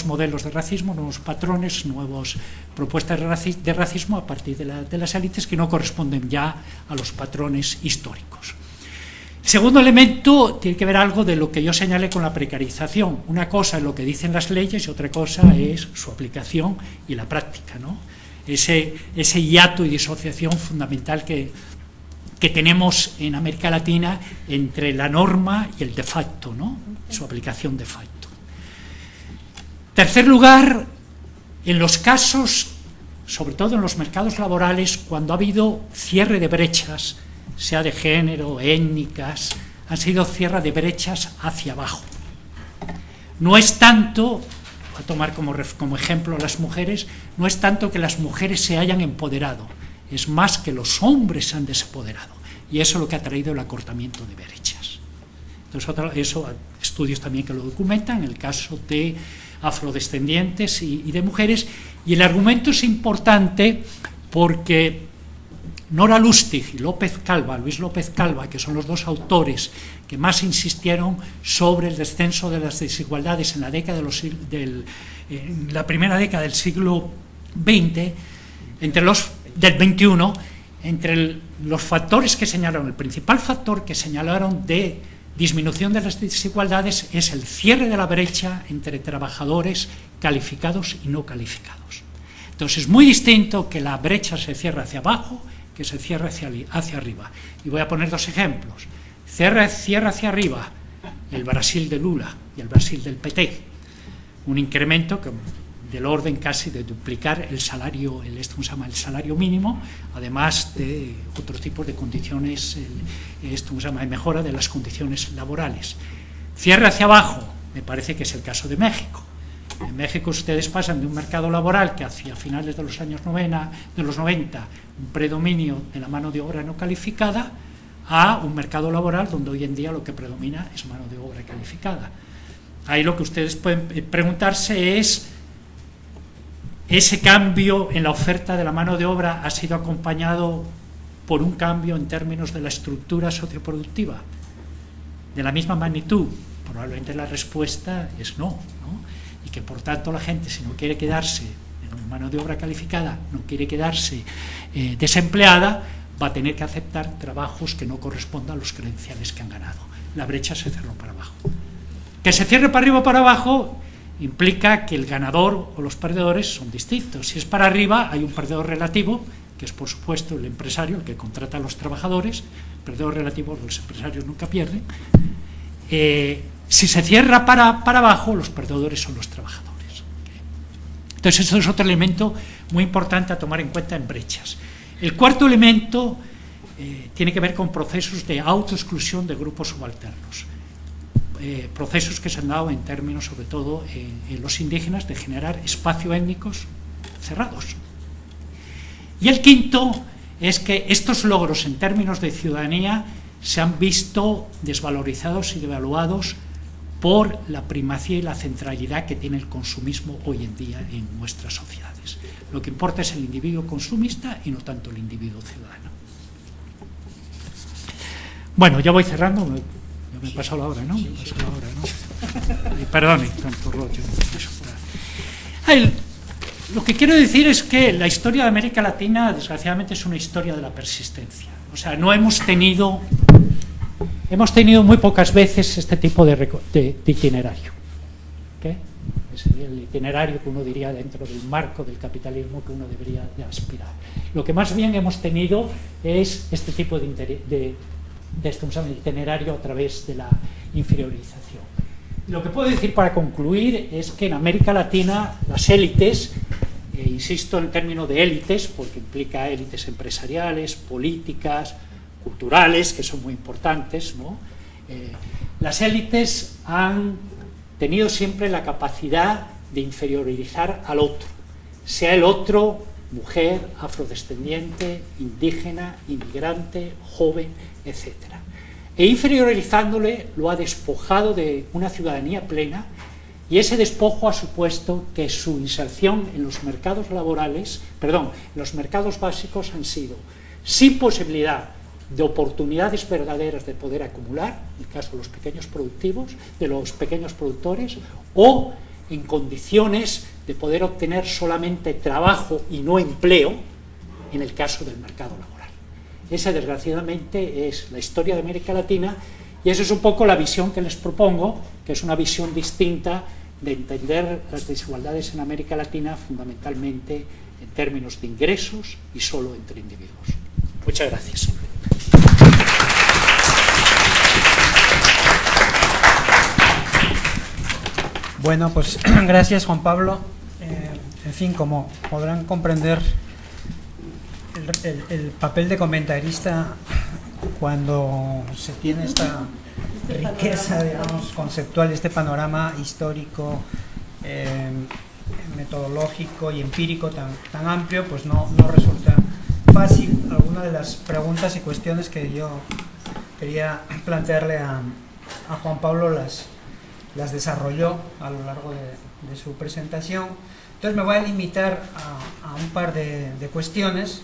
[SPEAKER 3] modelos de racismo, nuevos patrones, nuevas propuestas de racismo a partir de las élites que no corresponden ya a los patrones históricos. El segundo elemento tiene que ver algo de lo que yo señalé con la precarización. Una cosa es lo que dicen las leyes y otra cosa es su aplicación y la práctica, ¿no? Ese hiato y disociación fundamental que tenemos en América Latina entre la norma y el de facto, ¿no? Su aplicación de facto. Tercer lugar, en los casos, sobre todo en los mercados laborales, cuando ha habido cierre de brechas, sea de género, étnicas, han sido cierre de brechas hacia abajo. No es tanto, voy a tomar como ejemplo a las mujeres, no es tanto que las mujeres se hayan empoderado, es más que los hombres se han desempoderado, y eso es lo que ha traído el acortamiento de brechas. Entonces, eso, estudios también que lo documentan, en el caso de afrodescendientes y de mujeres, y el argumento es importante porque Nora Lustig y Luis López Calva, que son los dos autores que más insistieron sobre el descenso de las desigualdades en la primera década del siglo XX, del XXI, entre los factores que señalaron, el principal factor que señalaron de disminución de las desigualdades es el cierre de la brecha entre trabajadores calificados y no calificados. Entonces es muy distinto que la brecha se cierre hacia abajo que se cierre hacia arriba. Y voy a poner dos ejemplos. Cierra hacia arriba el Brasil de Lula y el Brasil del PT. Un incremento del orden casi de duplicar el salario, el salario mínimo, además de otros tipos de condiciones, de mejora de las condiciones laborales. Cierre hacia abajo, me parece que es el caso de México. En México ustedes pasan de un mercado laboral que hacia finales de los años 90, un predominio de la mano de obra no calificada, a un mercado laboral donde hoy en día lo que predomina es mano de obra calificada. Ahí lo que ustedes pueden preguntarse es: ¿ese cambio en la oferta de la mano de obra ha sido acompañado por un cambio en términos de la estructura socioproductiva de la misma magnitud? Probablemente la respuesta es no, ¿no? Y que por tanto la gente, si no quiere quedarse en mano de obra calificada, no quiere quedarse desempleada, va a tener que aceptar trabajos que no correspondan a los credenciales que han ganado. La brecha se cerró para abajo. Que se cierre para arriba o para abajo implica que el ganador o los perdedores son distintos. Si es para arriba, hay un perdedor relativo, que es por supuesto el empresario, el que contrata a los trabajadores. Perdedor relativo, los empresarios nunca pierden. Si se cierra para abajo, los perdedores son los trabajadores. Entonces, esto es otro elemento muy importante a tomar en cuenta en brechas. El cuarto elemento tiene que ver con procesos de autoexclusión de grupos subalternos. Procesos que se han dado en términos, sobre todo en los indígenas, de generar espacios étnicos cerrados. Y el quinto es que estos logros en términos de ciudadanía se han visto desvalorizados y devaluados por la primacía y la centralidad que tiene el consumismo hoy en día en nuestras sociedades. Lo que importa es el individuo consumista y no tanto el individuo ciudadano. Bueno, ya voy cerrando, me Me he pasado la hora, ¿no? Me he pasado la hora, ¿no? Y perdone, tanto rollo. Lo que quiero decir es que la historia de América Latina, desgraciadamente, es una historia de la persistencia. O sea, no hemos tenido muy pocas veces este tipo de itinerario. ¿Qué? Es el itinerario que uno diría dentro del marco del capitalismo que uno debería de aspirar. Lo que más bien hemos tenido es este tipo de itinerario a través de la inferiorización. Lo que puedo decir para concluir es que en América Latina las élites, insisto en el término de élites porque implica élites empresariales, políticas, culturales, que son muy importantes, ¿no? Las élites han tenido siempre la capacidad de inferiorizar al otro, sea el otro mujer, afrodescendiente, indígena, inmigrante, joven, etc. E inferiorizándole lo ha despojado de una ciudadanía plena, y ese despojo ha supuesto que su inserción en los mercados laborales, en los mercados básicos han sido sin posibilidad de oportunidades verdaderas de poder acumular, en el caso de los pequeños productivos, de los pequeños productores, o en condiciones de poder obtener solamente trabajo y no empleo, en el caso del mercado laboral. Esa, desgraciadamente, es la historia de América Latina, y esa es un poco la visión que les propongo, que es una visión distinta de entender las desigualdades en América Latina, fundamentalmente en términos de ingresos y solo entre individuos. Muchas gracias.
[SPEAKER 1] Bueno, pues gracias, Juan Pablo. En fin, como podrán comprender, el papel de comentarista, cuando se tiene esta riqueza, digamos, conceptual, este panorama histórico, metodológico y empírico tan amplio, pues no resulta fácil. Algunas de las preguntas y cuestiones que yo quería plantearle a Juan Pablo las desarrolló a lo largo de su presentación. Entonces me voy a limitar a un par de cuestiones,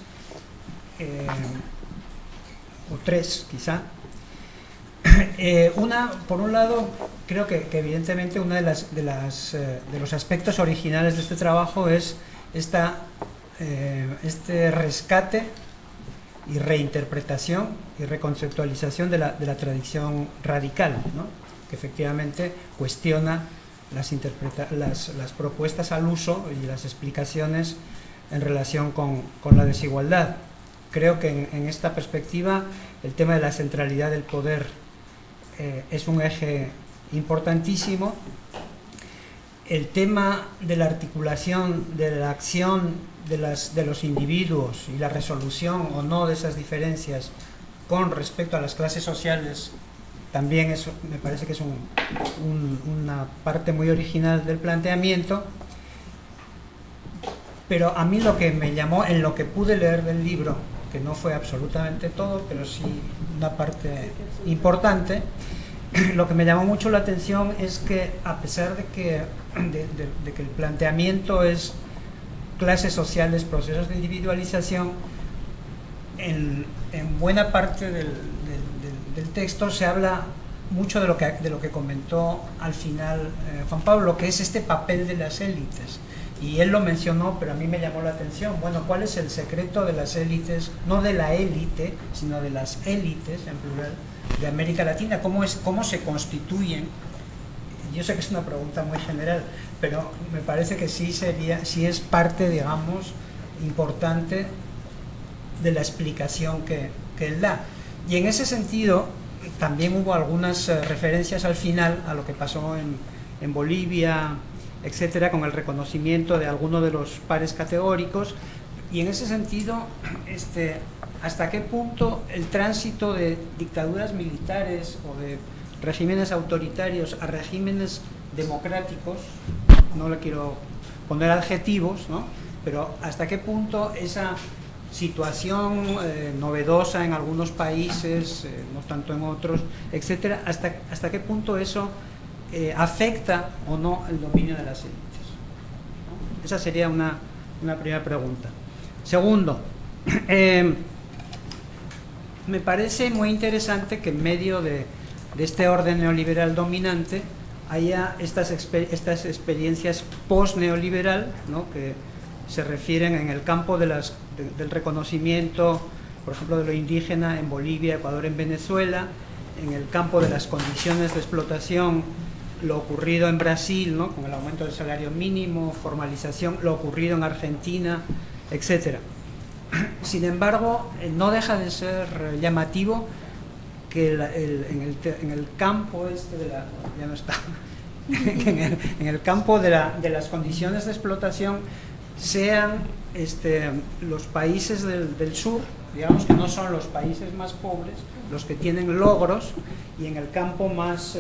[SPEAKER 1] o tres quizá. Una, por un lado, creo que evidentemente uno de los aspectos originales de este trabajo es este rescate y reinterpretación y reconceptualización de la tradición radical, ¿no? Que efectivamente cuestiona las propuestas al uso y las explicaciones en relación con la desigualdad. Creo que en esta perspectiva el tema de la centralidad del poder es un eje importantísimo. El tema de la articulación de la acción de los individuos y la resolución o no de esas diferencias con respecto a las clases sociales también me parece que es una parte muy original del planteamiento. Pero a mí lo que me llamó, en lo que pude leer del libro, que no fue absolutamente todo, pero sí una parte importante, lo que me llamó mucho la atención es que, a pesar de que el planteamiento es clases sociales, procesos de individualización, en buena parte del texto se habla mucho de lo que comentó al final Juan Pablo, que es este papel de las élites. Y él lo mencionó, pero a mí me llamó la atención. Bueno, ¿cuál es el secreto de las élites? No de la élite, sino de las élites, en plural, de América Latina. ¿Cómo se constituyen? Yo sé que es una pregunta muy general, pero me parece que sí es parte, digamos, importante de la explicación que él da. Y en ese sentido, también hubo algunas referencias al final a lo que pasó en Bolivia, etcétera, con el reconocimiento de algunos de los pares categóricos. Y en ese sentido, ¿hasta qué punto el tránsito de dictaduras militares o de regímenes autoritarios a regímenes democráticos, no le quiero poner adjetivos, ¿no?, pero hasta qué punto esa situación novedosa en algunos países, no tanto en otros, etcétera, hasta qué punto eso afecta o no el dominio de las élites, ¿no? Esa sería una primera pregunta. Segundo, me parece muy interesante que en medio de este orden neoliberal dominante haya estas experiencias post-neoliberal, ¿no?, que se refieren en el campo del reconocimiento, por ejemplo, de lo indígena en Bolivia, Ecuador, en Venezuela, en el campo de las condiciones de explotación, lo ocurrido en Brasil, ¿no?, con el aumento del salario mínimo, formalización, lo ocurrido en Argentina, etcétera. Sin embargo, no deja de ser llamativo que en el campo ya no está, en el campo de las condiciones de explotación sean los países del sur, digamos que no son los países más pobres, los que tienen logros, y en el campo más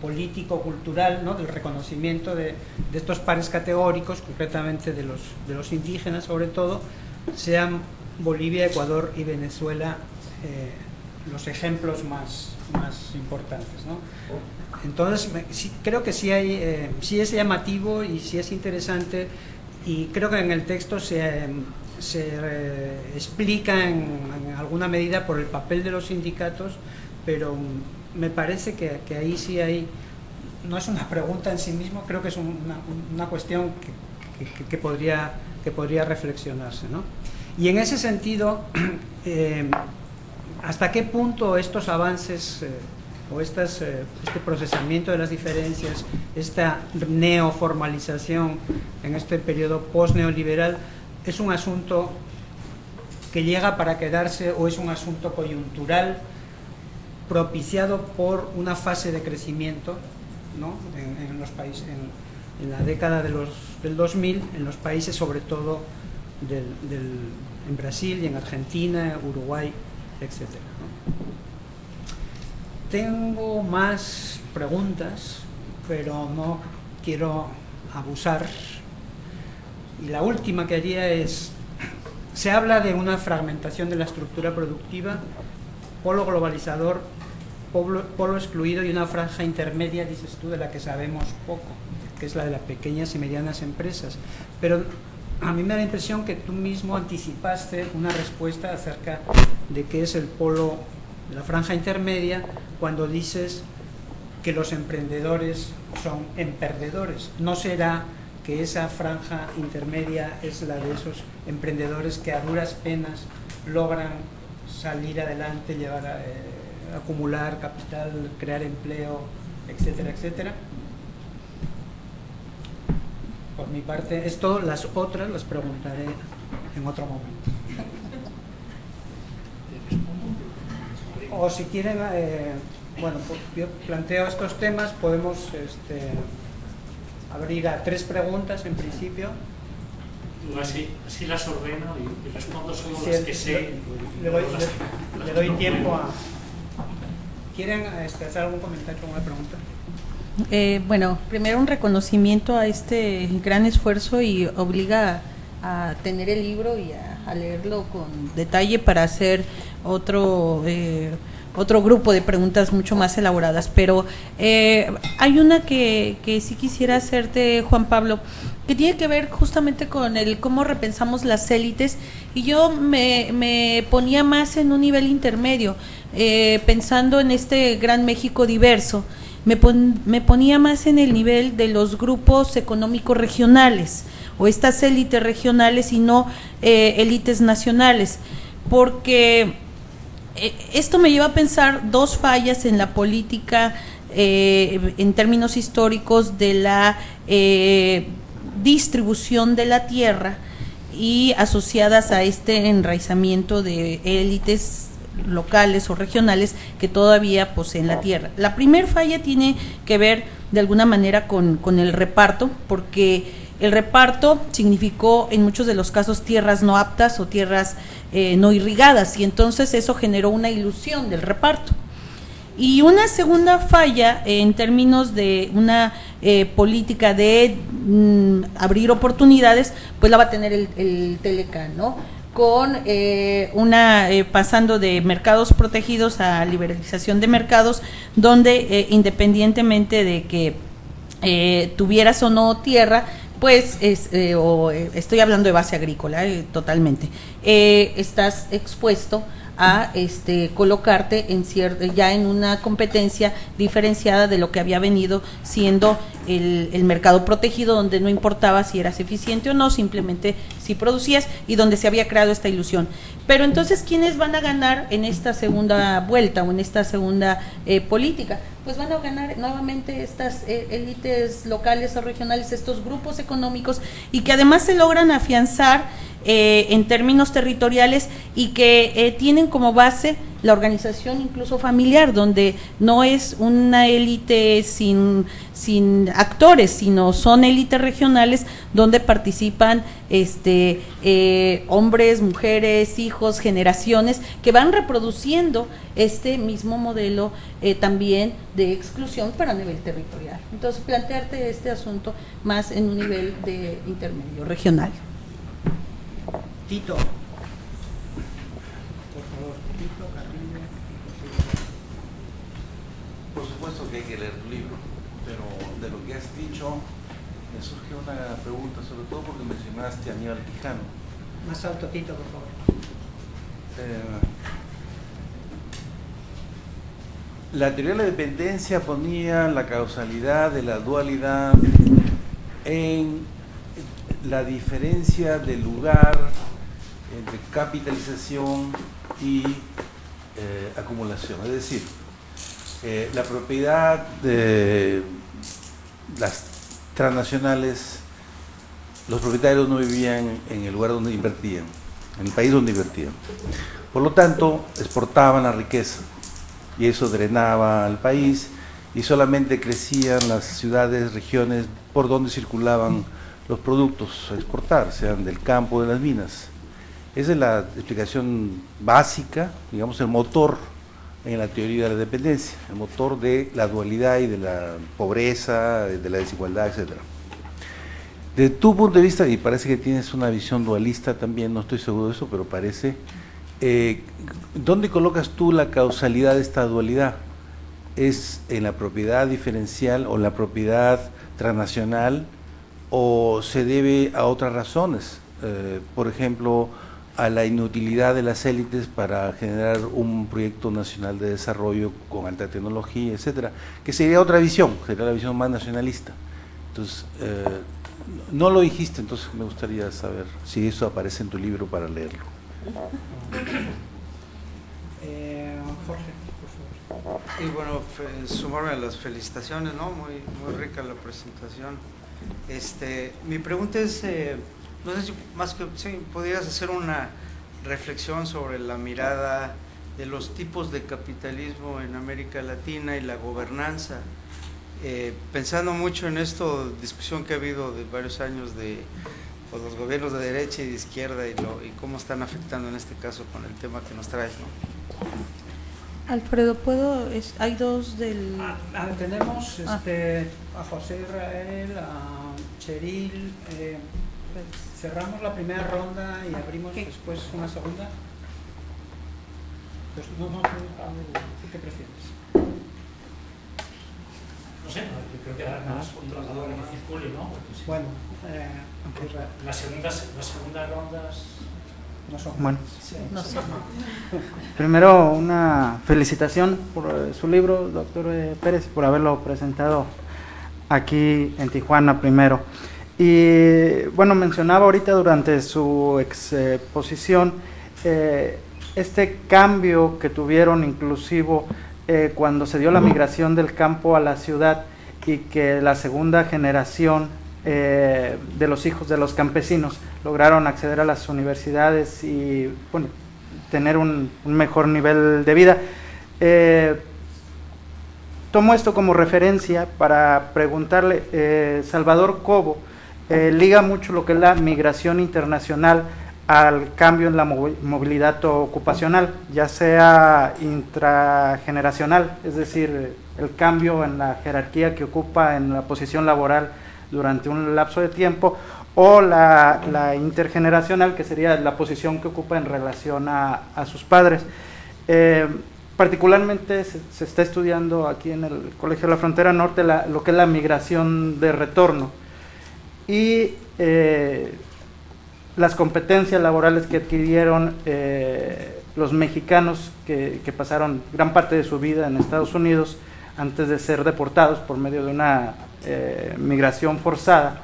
[SPEAKER 1] político-cultural, ¿no?, del reconocimiento de estos pares categóricos, concretamente de los indígenas sobre todo, sean Bolivia, Ecuador y Venezuela los ejemplos más importantes, ¿no? Entonces, creo que sí es llamativo y sí es interesante, y creo que en el texto se explica en alguna medida por el papel de los sindicatos, pero me parece que ahí sí hay, no es una pregunta en sí mismo, creo que es una cuestión que podría reflexionarse, ¿no? Y en ese sentido, ¿hasta qué punto estos avances o este procesamiento de las diferencias, esta neoformalización en este periodo post-neoliberal, es un asunto que llega para quedarse o es un asunto coyuntural propiciado por una fase de crecimiento, ¿no?, en los países, en la década del 2000, en los países sobre todo en Brasil y en Argentina, Uruguay, etcétera, ¿no? Tengo más preguntas, pero no quiero abusar. Y la última que haría es, se habla de una fragmentación de la estructura productiva, polo globalizador, polo excluido y una franja intermedia, dices tú, de la que sabemos poco, que es la de las pequeñas y medianas empresas. Pero a mí me da la impresión que tú mismo anticipaste una respuesta acerca de qué es el polo, la franja intermedia, cuando dices que los emprendedores son emperdedores. ¿No será que esa franja intermedia es la de esos emprendedores que a duras penas logran salir adelante, llevar a acumular capital, crear empleo, etcétera, etcétera? Por mi parte, esto, las otras las preguntaré en otro momento. O si quieren, bueno, yo planteo estos temas, podemos abrir a 3 preguntas en principio.
[SPEAKER 3] Así las ordeno y respondo solo
[SPEAKER 1] Sí,
[SPEAKER 3] las que sé.
[SPEAKER 1] Le doy tiempo a... ¿Quieren hacer algún comentario o alguna pregunta?
[SPEAKER 2] Bueno, primero un reconocimiento a este gran esfuerzo, y obliga a tener el libro y a leerlo con detalle para hacer otro grupo de preguntas mucho más elaboradas. Pero hay una que sí quisiera hacerte, Juan Pablo, que tiene que ver justamente con el cómo repensamos las élites, y yo me ponía más en un nivel intermedio, pensando en este gran México diverso. Me ponía más en el nivel de los grupos económicos regionales o estas élites regionales y no élites nacionales, porque esto me lleva a pensar 2 fallas en la política en términos históricos de la distribución de la tierra y asociadas a este enraizamiento de élites locales o regionales que todavía poseen la tierra. La primer falla tiene que ver de alguna manera con el reparto, porque el reparto significó en muchos de los casos tierras no aptas o tierras no irrigadas, y entonces eso generó una ilusión del reparto. Y una segunda falla en términos de una política de abrir oportunidades, pues la va a tener el Telecán, ¿no? Con pasando de mercados protegidos a liberalización de mercados, donde independientemente de que tuvieras o no tierra, pues estoy hablando de base agrícola totalmente, estás expuesto a colocarte en ya en una competencia diferenciada de lo que había venido siendo el mercado protegido, donde no importaba si eras eficiente o no, simplemente si producías, y donde se había creado esta ilusión. Pero entonces, ¿quiénes van a ganar en esta segunda vuelta o en esta segunda política? Pues van a ganar nuevamente estas élites locales o regionales, estos grupos económicos, y que además se logran afianzar en términos territoriales, y que tienen como base la organización incluso familiar, donde no es una élite sin actores, sino son élites regionales donde participan hombres, mujeres, hijos, generaciones que van reproduciendo este mismo modelo también de exclusión, pero a nivel territorial. Entonces, plantearte este asunto más en un nivel de intermedio regional.
[SPEAKER 1] Tito. Por favor, Tito Carrillo.
[SPEAKER 5] Por supuesto que hay que leer tu libro, pero de lo que has dicho me surge una pregunta, sobre todo porque mencionaste a Aníbal Quijano.
[SPEAKER 1] Más alto, Tito, por favor.
[SPEAKER 5] La teoría de la dependencia ponía la causalidad de la dualidad en la diferencia de lugar entre capitalización y acumulación, es decir, la propiedad de las transnacionales, los propietarios no vivían en el lugar donde invertían, en el país donde invertían, por lo tanto exportaban la riqueza y eso drenaba al país y solamente crecían las ciudades, regiones por donde circulaban los productos a exportar, sean del campo o de las minas. Esa es la explicación básica, digamos, el motor en la teoría de la dependencia, el motor de la dualidad y de la pobreza, de la desigualdad, etc. Desde tu punto de vista, y parece que tienes una visión dualista también, no estoy seguro de eso, pero parece, ¿dónde colocas tú la causalidad de esta dualidad? ¿Es en la propiedad diferencial o en la propiedad transnacional, o se debe a otras razones? Por ejemplo, a la inutilidad de las élites para generar un proyecto nacional de desarrollo con alta tecnología, etcétera, que sería otra visión, sería la visión más nacionalista. Entonces, no lo dijiste, entonces me gustaría saber si eso aparece en tu libro para leerlo.
[SPEAKER 1] Jorge, por favor.
[SPEAKER 6] Y bueno, sumarme a las felicitaciones, ¿no? Muy rica la presentación. Mi pregunta es, no sé si más que si podrías hacer una reflexión sobre la mirada de los tipos de capitalismo en América Latina y la gobernanza, pensando mucho en esto, discusión que ha habido de varios años de los gobiernos de derecha y de izquierda y cómo están afectando en este caso con el tema que nos traes, ¿no?
[SPEAKER 2] Alfredo, hay dos del...
[SPEAKER 1] Tenemos a José Israel, a Cheryl. Cerramos la primera ronda y abrimos después una segunda. Pues ¿qué prefieres?
[SPEAKER 3] No sé, yo creo que dar más controlador en el circulo, ¿no? Sí.
[SPEAKER 1] Bueno,
[SPEAKER 3] las segundas rondas
[SPEAKER 1] no son.
[SPEAKER 4] Bueno,
[SPEAKER 1] Sí,
[SPEAKER 2] No sé.
[SPEAKER 4] primero una felicitación por su libro, doctor Pérez, por haberlo presentado aquí en Tijuana primero. Y bueno, mencionaba ahorita durante su exposición este cambio que tuvieron inclusivo cuando se dio la migración del campo a la ciudad y que la segunda generación de los hijos de los campesinos lograron acceder a las universidades y bueno, tener un mejor nivel de vida. Tomo esto como referencia para preguntarle, Salvador Cobo liga mucho lo que es la migración internacional al cambio en la movilidad ocupacional, ya sea intrageneracional, es decir, el cambio en la jerarquía que ocupa en la posición laboral durante un lapso de tiempo, o la intergeneracional, que sería la posición que ocupa en relación a sus padres. Particularmente se está estudiando aquí en el Colegio de la Frontera Norte lo que es la migración de retorno y las competencias laborales que adquirieron los mexicanos que pasaron gran parte de su vida en Estados Unidos antes de ser deportados por medio de una migración forzada,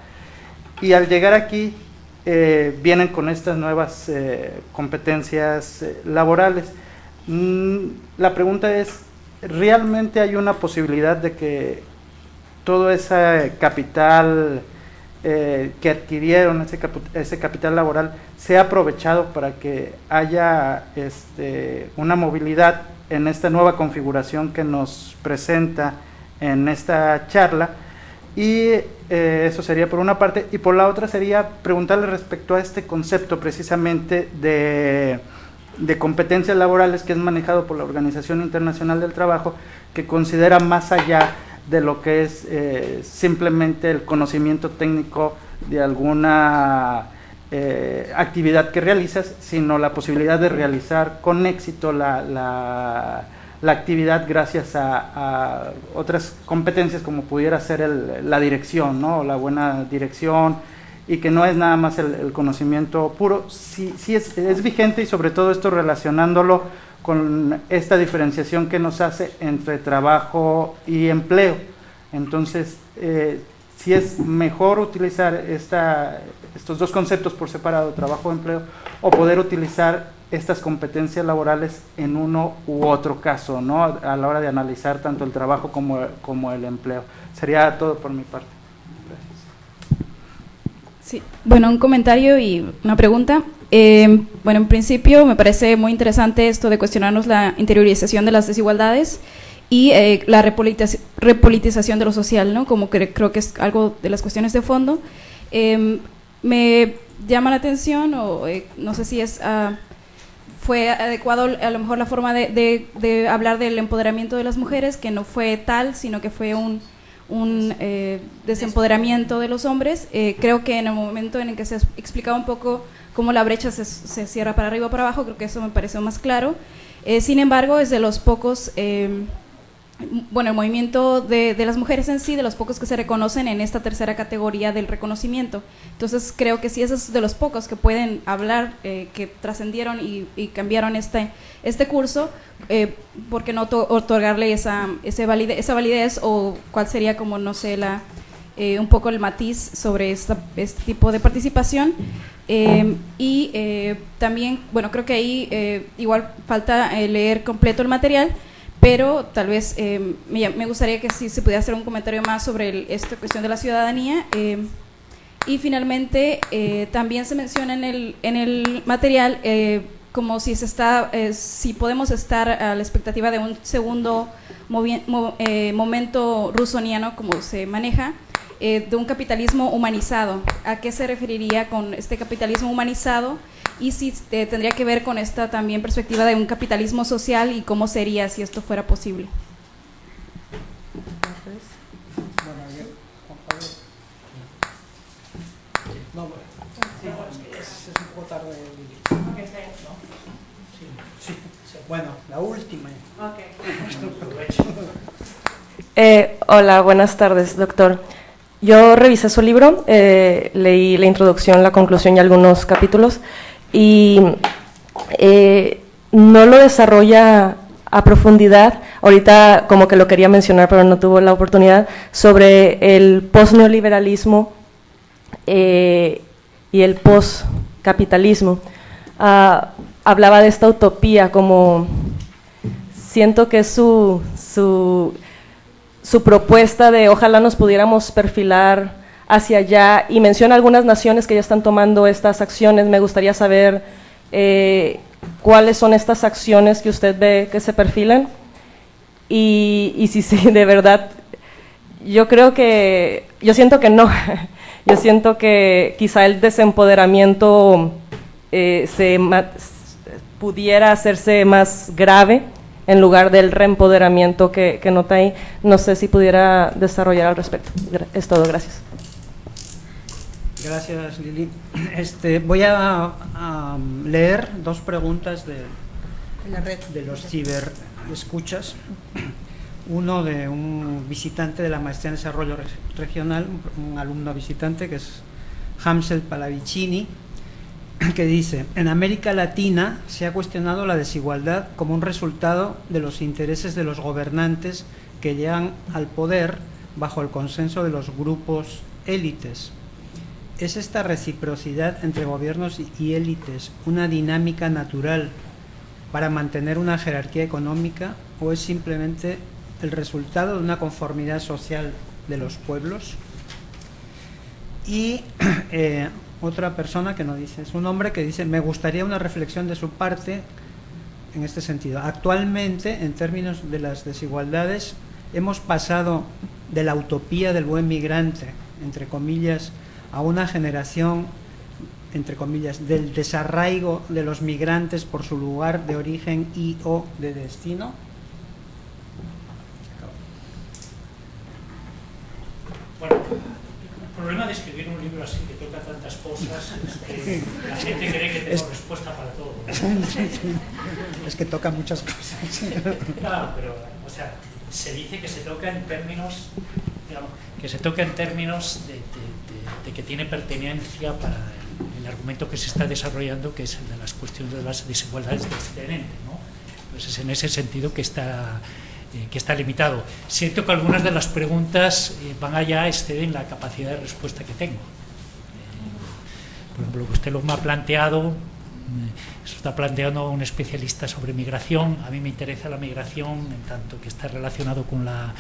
[SPEAKER 4] y al llegar aquí vienen con estas nuevas competencias laborales. La pregunta es, ¿realmente hay una posibilidad de que todo ese capital que adquirieron, ese capital laboral, sea aprovechado para que haya una movilidad en esta nueva configuración que nos presenta en esta charla? Y eso sería por una parte, y por la otra sería preguntarle respecto a este concepto precisamente de competencias laborales que es manejado por la Organización Internacional del Trabajo, que considera más allá de lo que es simplemente el conocimiento técnico de alguna actividad que realizas, sino la posibilidad de realizar con éxito la actividad gracias a otras competencias, como pudiera ser la dirección, ¿no? La buena dirección, y que no es nada más el conocimiento puro. Sí es vigente, y sobre todo esto relacionándolo con esta diferenciación que nos hace entre trabajo y empleo. Entonces, si es mejor utilizar estos dos conceptos por separado, trabajo y empleo, o poder utilizar estas competencias laborales en uno u otro caso, ¿no? A la hora de analizar tanto el trabajo como el empleo. Sería todo por mi parte. Gracias.
[SPEAKER 7] Sí, bueno, un comentario y una pregunta. Bueno, en principio me parece muy interesante esto de cuestionarnos la interiorización de las desigualdades y la repolitización de lo social, ¿no? Como que creo que es algo de las cuestiones de fondo. Me llama la atención, o no sé si fue adecuado a lo mejor la forma de hablar del empoderamiento de las mujeres, que no fue tal, sino que fue un desempoderamiento de los hombres. Creo que en el momento en el que se explicaba un poco cómo la brecha se cierra para arriba o para abajo, creo que eso me pareció más claro. Sin embargo, es de los pocos, bueno, el movimiento de las mujeres en sí, de los pocos que se reconocen en esta tercera categoría del reconocimiento. Entonces creo que sí, esos es de los pocos que pueden hablar, que trascendieron y cambiaron este curso. ¿Por qué no otorgarle esa validez, o cuál sería, como no sé, un poco el matiz sobre este tipo de participación? También, bueno, creo que ahí igual falta leer completo el material, pero tal vez me gustaría que sí se pudiera hacer un comentario más sobre esta cuestión de la ciudadanía. Y finalmente, también se menciona en el material como si podemos estar a la expectativa de un segundo momento rusoniano, como se maneja, de un capitalismo humanizado. ¿A qué se referiría con este capitalismo humanizado? Y si tendría que ver con esta también perspectiva de un capitalismo social, y cómo sería si esto fuera posible.
[SPEAKER 1] Bueno, bien, Juan Pablo. No, bueno, es un poco tarde. Sí. Bueno, la última.
[SPEAKER 8] Hola, buenas tardes, doctor. Yo revisé su libro, leí la introducción, la conclusión y algunos capítulos, y no lo desarrolla a profundidad. Ahorita como que lo quería mencionar, pero no tuvo la oportunidad, sobre el post-neoliberalismo y el post-capitalismo. Hablaba de esta utopía, como siento que su propuesta de ojalá nos pudiéramos perfilar hacia allá, y menciona algunas naciones que ya están tomando estas acciones. Me gustaría saber cuáles son estas acciones que usted ve que se perfilan, y si de verdad, yo siento que no, yo siento que quizá el desempoderamiento pudiera hacerse más grave en lugar del reempoderamiento que nota ahí. No sé si pudiera desarrollar al respecto. Es todo, gracias.
[SPEAKER 1] Gracias, Lili. Voy a leer dos preguntas de
[SPEAKER 2] la red
[SPEAKER 1] de los ciberescuchas. Uno de un visitante de la Maestría en Desarrollo Regional, un alumno visitante, que es Hamsel Palavicini, que dice: en América Latina se ha cuestionado la desigualdad como un resultado de los intereses de los gobernantes que llegan al poder bajo el consenso de los grupos élites. ¿Es esta reciprocidad entre gobiernos y élites una dinámica natural para mantener una jerarquía económica, o es simplemente el resultado de una conformidad social de los pueblos? Y otra persona que nos dice, es un hombre que dice: me gustaría una reflexión de su parte en este sentido. Actualmente, en términos de las desigualdades, hemos pasado de la utopía del buen migrante, entre comillas, a una generación, entre comillas, del desarraigo de los migrantes por su lugar de origen y o de destino.
[SPEAKER 3] Bueno, el problema de escribir un libro así que toca tantas cosas es que la gente cree que tengo respuesta para todo, ¿no?
[SPEAKER 1] Es que toca muchas cosas.
[SPEAKER 3] Claro, pero, o sea, se dice que se toca en términos, digamos, que se toca en términos de que tiene pertinencia para el argumento que se está desarrollando, que es el de las cuestiones de las desigualdades de excedente, ¿no? Pues es en ese sentido que está limitado. Siento que algunas de las preguntas van allá, exceden la capacidad de respuesta que tengo. Por ejemplo, lo que usted me ha planteado, se está planteando a un especialista sobre migración. A mí me interesa la migración en tanto que está relacionado con la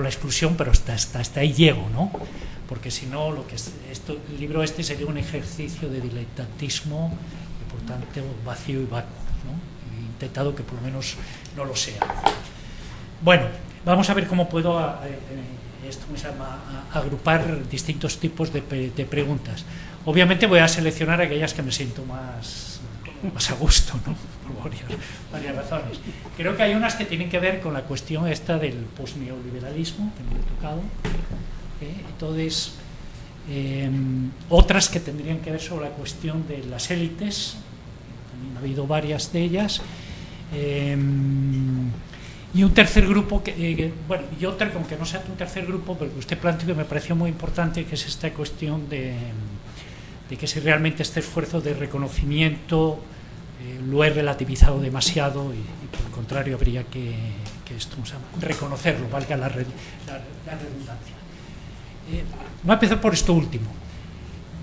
[SPEAKER 3] exclusión, pero hasta ahí llego, ¿no? Porque si no, el libro este sería un ejercicio de diletantismo y por tanto vacío y vacuo, ¿no? He intentado que por lo menos no lo sea. Bueno, vamos a ver cómo puedo agrupar distintos tipos de preguntas. Obviamente voy a seleccionar aquellas que me siento más a gusto, ¿no? Por varias razones. Creo que hay unas que tienen que ver con la cuestión esta del posneoliberalismo, que no he tocado. Entonces, otras que tendrían que ver sobre la cuestión de las élites, también ha habido varias de ellas. Y un tercer grupo, y otra, aunque no sea un tercer grupo, pero que usted planteó que me pareció muy importante, que es esta cuestión de que si realmente este esfuerzo de reconocimiento lo he relativizado demasiado y por el contrario habría que reconocerlo, valga la redundancia. Voy a empezar por esto último.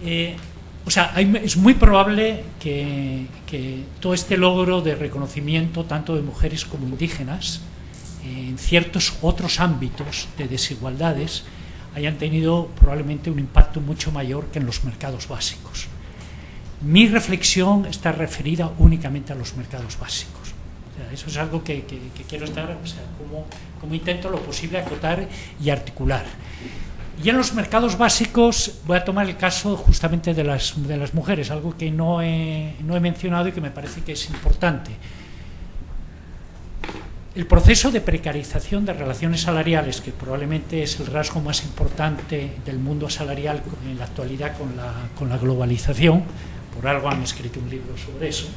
[SPEAKER 3] Es muy probable que todo este logro de reconocimiento, tanto de mujeres como indígenas, en ciertos otros ámbitos de desigualdades, hayan tenido probablemente un impacto mucho mayor que en los mercados básicos. Mi reflexión está referida únicamente a los mercados básicos. O sea, eso es algo que quiero estar, como intento lo posible acotar y articular. Y en los mercados básicos voy a tomar el caso justamente de las mujeres, algo que no he mencionado y que me parece que es importante. El proceso de precarización de relaciones salariales, que probablemente es el rasgo más importante del mundo salarial en la actualidad con la globalización, por algo han escrito un libro sobre eso,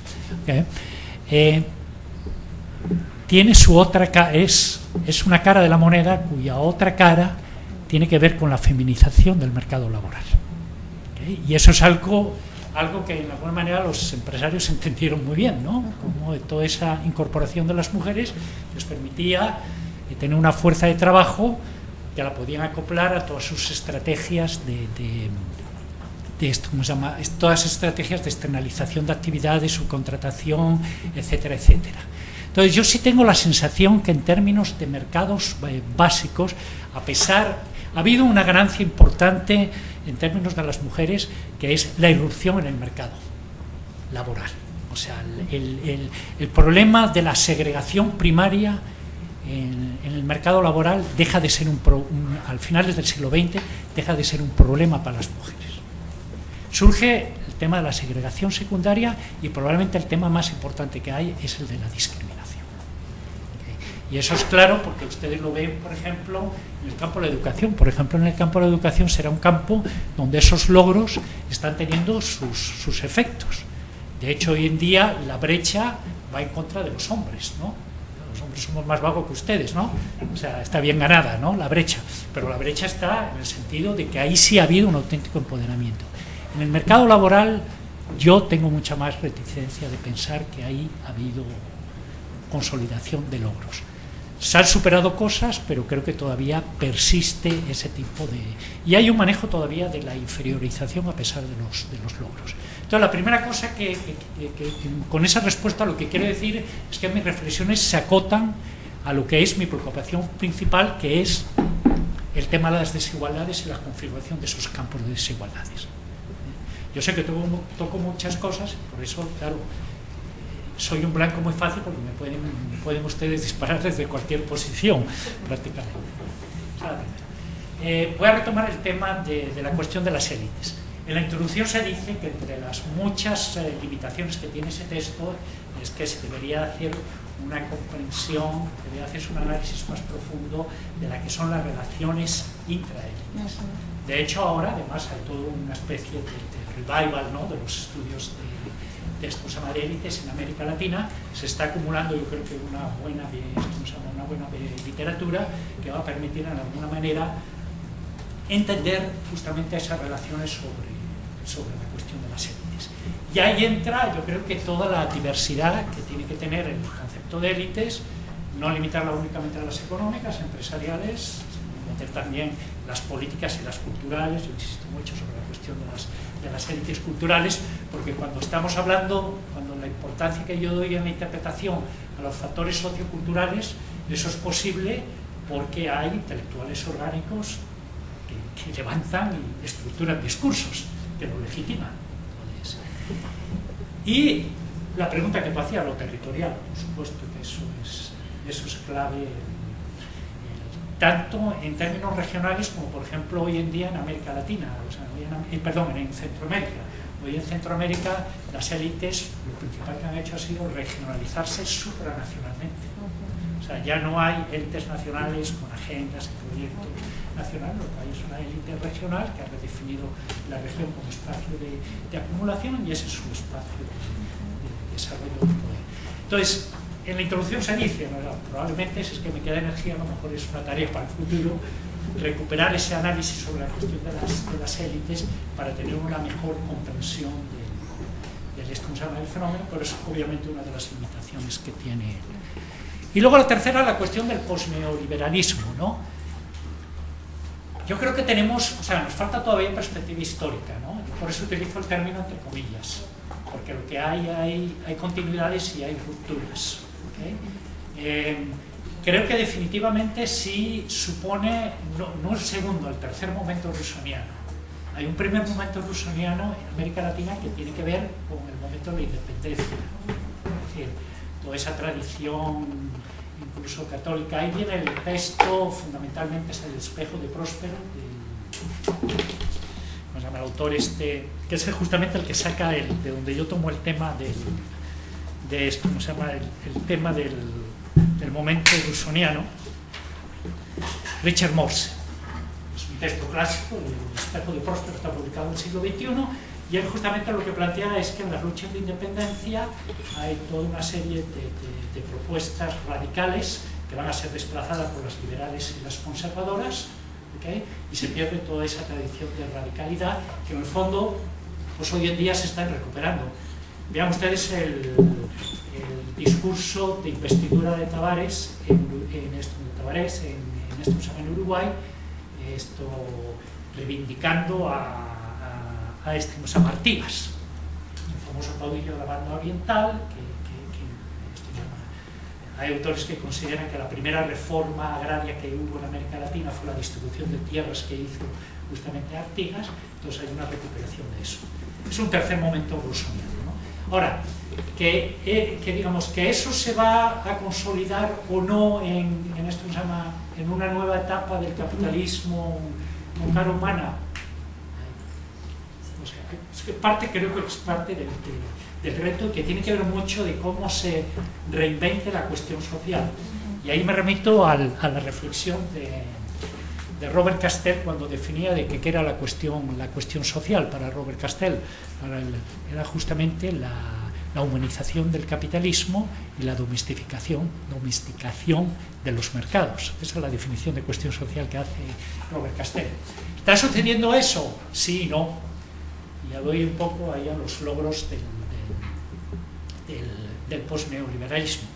[SPEAKER 3] tiene su otra cara, es una cara de la moneda cuya otra cara tiene que ver con la feminización del mercado laboral. Y eso es algo que de alguna manera los empresarios entendieron muy bien, ¿no? Como toda esa incorporación de las mujeres les permitía tener una fuerza de trabajo que la podían acoplar a todas sus estrategias de esto, ¿cómo se llama? Todas las estrategias de externalización de actividades, subcontratación, etcétera, etcétera. Entonces yo sí tengo la sensación que en términos de mercados básicos, ha habido una ganancia importante en términos de las mujeres, que es la irrupción en el mercado laboral. O sea, el problema de la segregación primaria en el mercado laboral deja de ser al finales del siglo XX, deja de ser un problema para las mujeres. Surge el tema de la segregación secundaria y probablemente el tema más importante que hay es el de la discriminación. Y eso es claro porque ustedes lo ven, por ejemplo, en el campo de la educación. Por ejemplo, en el campo de la educación será un campo donde esos logros están teniendo sus efectos. De hecho, hoy en día la brecha va en contra de los hombres, ¿no? Los hombres somos más vagos que ustedes, ¿no? O sea, está bien ganada, ¿no? La brecha. Pero la brecha está en el sentido de que ahí sí ha habido un auténtico empoderamiento. En el mercado laboral yo tengo mucha más reticencia de pensar que ahí ha habido consolidación de logros. Se han superado cosas, pero creo que todavía persiste ese tipo de... Y hay un manejo todavía de la inferiorización a pesar de los logros. Entonces, la primera cosa que con esa respuesta lo que quiero decir es que mis reflexiones se acotan a lo que es mi preocupación principal, que es el tema de las desigualdades y la configuración de esos campos de desigualdades. Yo sé que toco muchas cosas, por eso, claro, soy un blanco muy fácil porque me pueden ustedes disparar desde cualquier posición, prácticamente. Voy a retomar el tema de la cuestión de las élites. En la introducción se dice que entre las muchas limitaciones que tiene ese texto es que se debería hacer una comprensión, debería hacerse un análisis más profundo de la que son las relaciones intraélites. De hecho, ahora además hay toda una especie de revival, ¿no?, de los estudios de estos élites en América Latina. Se está acumulando, yo creo que una buena literatura que va a permitir en alguna manera entender justamente esas relaciones sobre la cuestión de las élites. Y ahí entra, yo creo que toda la diversidad que tiene que tener el concepto de élites, no limitarla únicamente a las económicas, empresariales, sino meter también las políticas y las culturales. Yo insisto mucho sobre la cuestión de las élites culturales, porque cuando estamos hablando, cuando la importancia que yo doy en la interpretación a los factores socioculturales, eso es posible porque hay intelectuales orgánicos que levantan y estructuran discursos que lo legitiman. Y la pregunta que tú hacías, lo territorial, por supuesto que eso es clave, tanto en términos regionales como por ejemplo hoy en día en América Latina, o sea, en Centroamérica. Hoy en Centroamérica las élites, lo principal que han hecho ha sido regionalizarse supranacionalmente. O sea, ya no hay élites nacionales con agendas y proyectos nacionales, lo que hay es una élite regional que ha redefinido la región como espacio de acumulación, y ese es su espacio de desarrollo de poder. Entonces, en la introducción se dice, ¿no?, probablemente, si es que me queda energía, a lo mejor es una tarea para el futuro, recuperar ese análisis sobre la cuestión de las élites para tener una mejor comprensión del fenómeno, pero es obviamente una de las limitaciones que tiene. Y luego la tercera, la cuestión del posneoliberalismo, ¿no? Yo creo que nos falta todavía perspectiva histórica, ¿no? Yo por eso utilizo el término entre comillas, porque lo que hay continuidades y hay rupturas, ¿okay? Creo que definitivamente sí supone, no el segundo, el tercer momento russoniano. Hay un primer momento russoniano en América Latina que tiene que ver con el momento de la independencia, ¿no? Es decir, toda esa tradición incluso católica. Ahí viene el texto, fundamentalmente es el Espejo de Próspero, ¿cómo se llama el autor este? Que es justamente el que saca de donde yo tomo el tema de esto, ¿cómo se llama? El tema del momento russoniano, Richard Morse. Es un texto clásico, el Espejo de Próspero, está publicado en el siglo XXI, y él justamente lo que plantea es que en las luchas de independencia hay toda una serie de propuestas radicales que van a ser desplazadas por las liberales y las conservadoras, ¿okay? Y se pierde toda esa tradición de radicalidad que en el fondo pues hoy en día se está recuperando. Vean ustedes el discurso de investidura de Tavares en Uruguay, reivindicando a Artigas, el famoso caudillo de la banda oriental, hay autores que consideran que la primera reforma agraria que hubo en América Latina fue la distribución de tierras que hizo justamente Artigas. Entonces hay una recuperación de eso. Es un tercer momento russoniano, ¿no? Ahora, digamos que eso se va a consolidar o no en una nueva etapa del capitalismo con cara humana. O sea, es que creo que es parte del reto, que tiene que ver mucho de cómo se reinvente la cuestión social. Y ahí me remito a la reflexión de Robert Castell cuando definía de qué era la cuestión social para Robert Castell. Era justamente la humanización del capitalismo y la domesticación de los mercados. Esa es la definición de cuestión social que hace Robert Castell. ¿Está sucediendo eso? Sí y no. y ya doy un poco ahí a los logros del posneoliberalismo.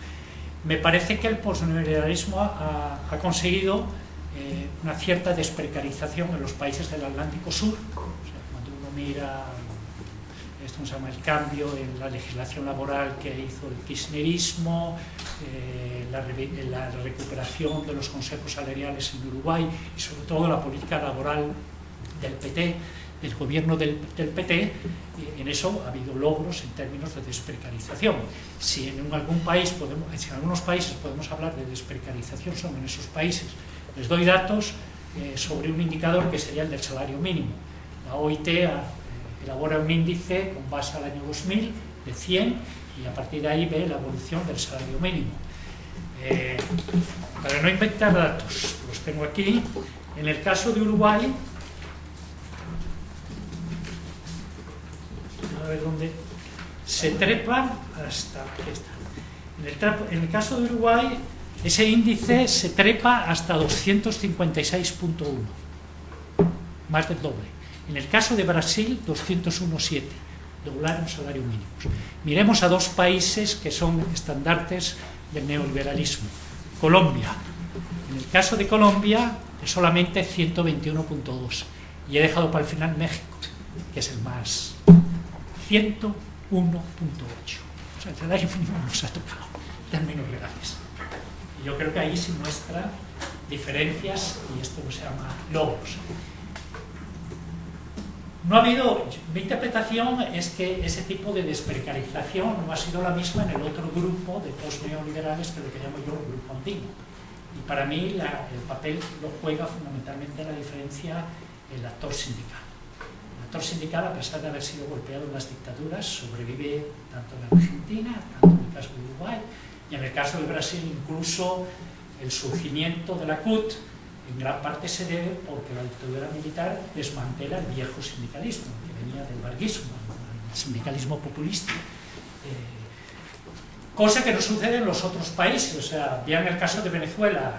[SPEAKER 3] Me parece que el posneoliberalismo ha conseguido una cierta desprecarización en los países del Atlántico Sur. O sea, cuando uno mira esto se llama el cambio en la legislación laboral que hizo el kirchnerismo, la recuperación de los consejos salariales en Uruguay y sobre todo la política laboral del PT, del gobierno del PT, en eso ha habido logros en términos de desprecarización. Si en algunos países podemos hablar de desprecarización, son en esos países. Les doy datos sobre un indicador que sería el del salario mínimo. La OIT elabora un índice con base al año 2000 de 100 y a partir de ahí ve la evolución del salario mínimo. Para no inventar datos, los tengo aquí. En el caso de Uruguay, a ver dónde se trepa hasta aquí está. En el caso de Uruguay, ese índice se trepa hasta 256.1, más del doble. En el caso de Brasil, 201.7, doblaron el salario mínimo. Miremos a dos países que son estandartes del neoliberalismo. Colombia. En el caso de Colombia, es solamente 121.2. Y he dejado para el final México, que es el más. 101.8. O sea, el salario mínimo nos ha tocado en términos legales. Y yo creo que ahí se muestra diferencias y esto se llama logros. No ha habido, mi interpretación es que ese tipo de desprecarización no ha sido la misma en el otro grupo de postneoliberales que lo que llamo yo el grupo andino. Y para mí el papel lo juega fundamentalmente la diferencia el actor sindical. El actor sindical, a pesar de haber sido golpeado en las dictaduras, sobrevive tanto en Argentina, tanto en el caso de Uruguay, y en el caso de Brasil incluso el surgimiento de la CUT en gran parte se debe porque la dictadura militar desmantela el viejo sindicalismo, que venía del varguismo, el sindicalismo populista. Cosa que no sucede en los otros países. O sea, ya en el caso de Venezuela,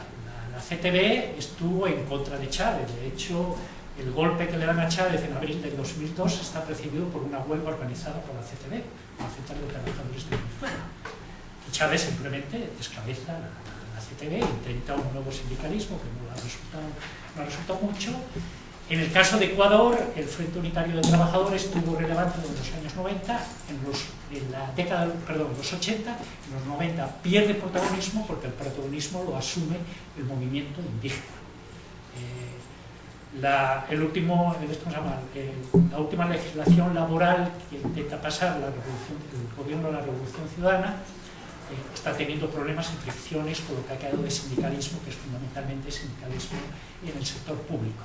[SPEAKER 3] la CTB estuvo en contra de Chávez. De hecho, el golpe que le dan a Chávez en abril del 2002 está precedido por una huelga organizada por la CTB, la Central de Trabajadores de Venezuela. Y Chávez simplemente descabeza la CTB, intenta un nuevo sindicalismo que no ha resultado mucho. En el caso de Ecuador, el Frente Unitario de Trabajadores tuvo relevancia en los años 90, en la década, perdón, los 80, en los 90 pierde protagonismo porque el protagonismo lo asume el movimiento indígena. La última legislación laboral que intenta pasar el gobierno de la Revolución Ciudadana está teniendo problemas y fricciones con lo que ha quedado de sindicalismo, que es fundamentalmente sindicalismo en el sector público.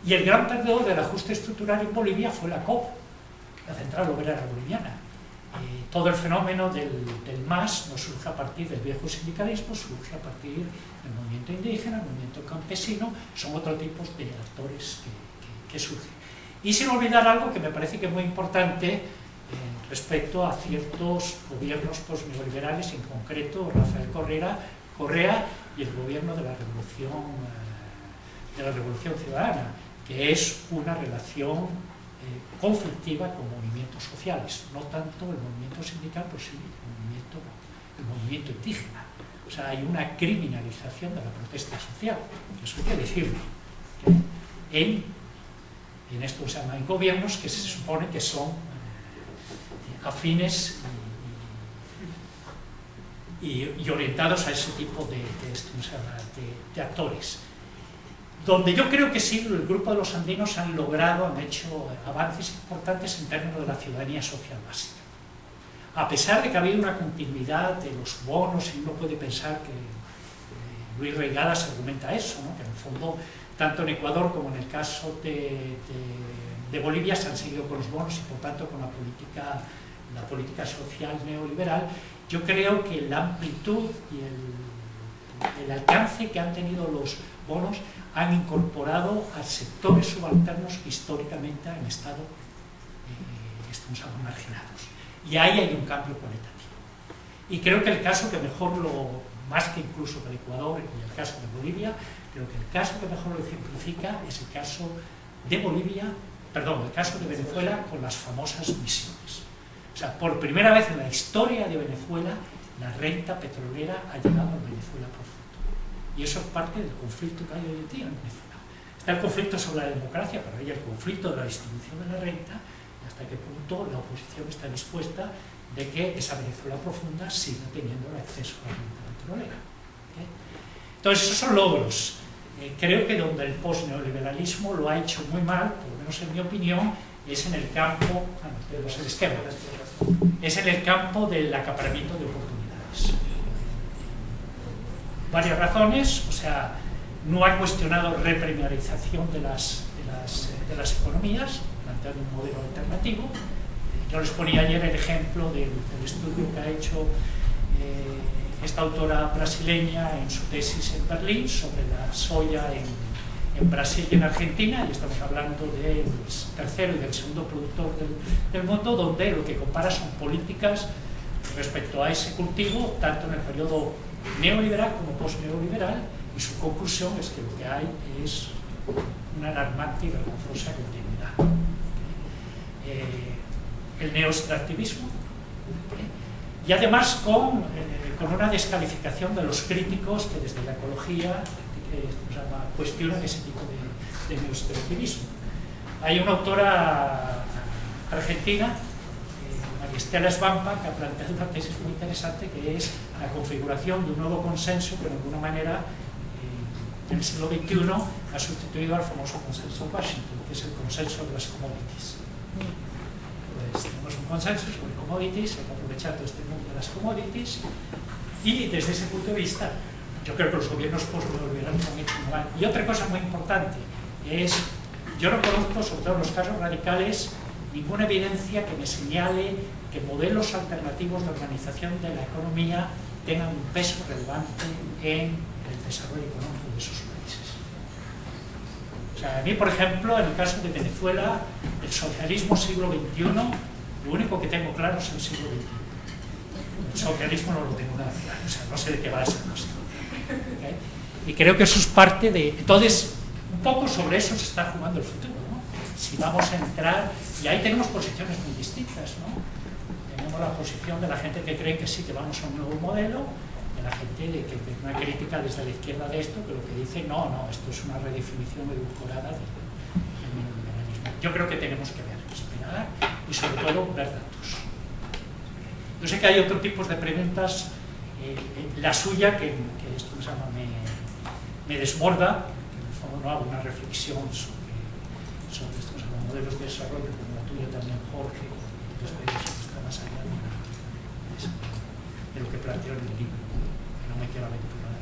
[SPEAKER 3] Y el gran perdedor del ajuste estructural en Bolivia fue la COP, la Central Obrera Boliviana. Todo el fenómeno del MAS no surge a partir del viejo sindicalismo, surge a partir del movimiento indígena, el movimiento campesino, son otros tipos de actores que surgen. Y sin olvidar algo que me parece que es muy importante respecto a ciertos gobiernos postneoliberales, en concreto Rafael Correa y el gobierno de la Revolución Ciudadana, que es una relación conflictiva con movimientos sociales, no tanto el movimiento sindical, pero sí el movimiento indígena. O sea, hay una criminalización de la protesta social, eso hay que decirlo, en esto se llama en gobiernos que se supone que son afines y orientados a ese tipo de actores. Donde yo creo que sí, el grupo de los andinos han hecho avances importantes en términos de la ciudadanía social básica. A pesar de que ha habido una continuidad de los bonos, y uno puede pensar que Luis Reigadas argumenta eso, ¿no? Que en el fondo, tanto en Ecuador como en el caso de Bolivia se han seguido con los bonos y por tanto con la política social neoliberal. Yo creo que la amplitud y el alcance que han tenido los bonos han incorporado a sectores subalternos que históricamente han estado marginados. Y ahí hay un cambio cualitativo. Y creo que el caso que mejor más que incluso del Ecuador y el caso de Bolivia, creo que el caso que mejor lo ejemplifica es el caso de Bolivia el caso de Venezuela con las famosas misiones. O sea, por primera vez en la historia de Venezuela, la renta petrolera ha llegado a Venezuela profundo. Y eso es parte del conflicto que hay hoy en día en Venezuela. Está el conflicto sobre la democracia, pero hay el conflicto de la distribución de la renta, y hasta qué punto la oposición está dispuesta de que esa Venezuela profunda siga teniendo el acceso a la renta petrolera. Entonces, esos son logros. Creo que donde el post-neoliberalismo lo ha hecho muy mal, por lo menos en mi opinión, es en el campo, es en el campo del acaparamiento de oportunidades. Varias razones, o sea, no ha cuestionado reprimiarización de las economías, planteando un modelo alternativo. Yo les ponía ayer el ejemplo del estudio que ha hecho esta autora brasileña en su tesis en Berlín sobre la soya en Brasil y en Argentina, y estamos hablando del tercero y del segundo productor del mundo, donde lo que compara son políticas respecto a ese cultivo, tanto en el periodo neoliberal como post-neoliberal, y su conclusión es que lo que hay es una alarmante y vergonzosa continuidad. El neoextractivismo, y además con una descalificación de los críticos que desde la ecología cuestionan ese tipo de neoextractivismo. Hay una autora argentina, María Estela Svampa, que ha planteado una tesis muy interesante, que es la configuración de un nuevo consenso que de alguna manera en el siglo XXI ha sustituido al famoso consenso de Washington, que es el consenso de las commodities. Pues tenemos un consenso sobre commodities, hay que aprovechar todo este mundo de las commodities, y desde ese punto de vista yo creo que los gobiernos post-neoliberales han hecho muy mal. Y otra cosa muy importante es, yo no conozco, sobre todo en los casos radicales, ninguna evidencia que me señale que modelos alternativos de organización de la economía tengan un peso relevante en el desarrollo económico de esos países. O sea, a mí, por ejemplo, en el caso de Venezuela, el socialismo siglo XXI, lo único que tengo claro es el siglo XXI. El socialismo no lo tengo nada claro, o sea, no sé de qué va esa cuestión. ¿Okay? Y creo que eso es parte de... Entonces, un poco sobre eso se está jugando el futuro, ¿no? Si vamos a entrar... Y ahí tenemos posiciones muy distintas, ¿no? Tenemos la posición de la gente que cree que sí, que vamos a un nuevo modelo, de la gente que una crítica desde la izquierda de esto, que lo que dice, no, esto es una redefinición edulcorada del neoliberalismo. Yo creo que tenemos que ver, esperar y sobre todo ver datos. Yo sé que hay otros tipos de preguntas, la suya, que esto me desborda, que en el fondo no hago una reflexión sobre estos modelos de desarrollo, como la tuya también, Jorge, y los países que están más allá de lo que planteo en el libro, que no me quiero aventurar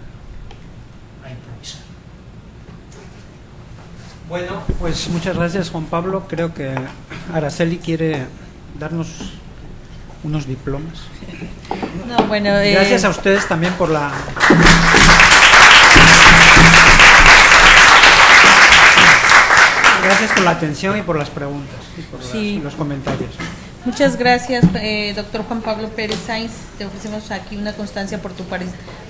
[SPEAKER 3] a improvisar.
[SPEAKER 1] Bueno, pues muchas gracias, Juan Pablo. Creo que Araceli quiere darnos unos diplomas.
[SPEAKER 2] No, bueno,
[SPEAKER 1] gracias a ustedes también por la... Gracias por la atención y por las preguntas y por los comentarios.
[SPEAKER 2] Muchas gracias, doctor Juan Pablo Pérez Sainz. Te ofrecemos aquí una constancia por tu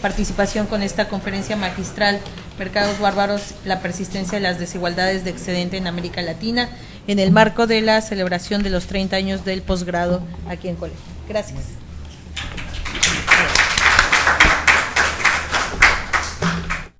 [SPEAKER 2] participación con esta conferencia magistral, Mercados Bárbaros, la persistencia de las desigualdades de excedente en América Latina, en el marco de la celebración de los 30 años del posgrado aquí en Colegio. Gracias.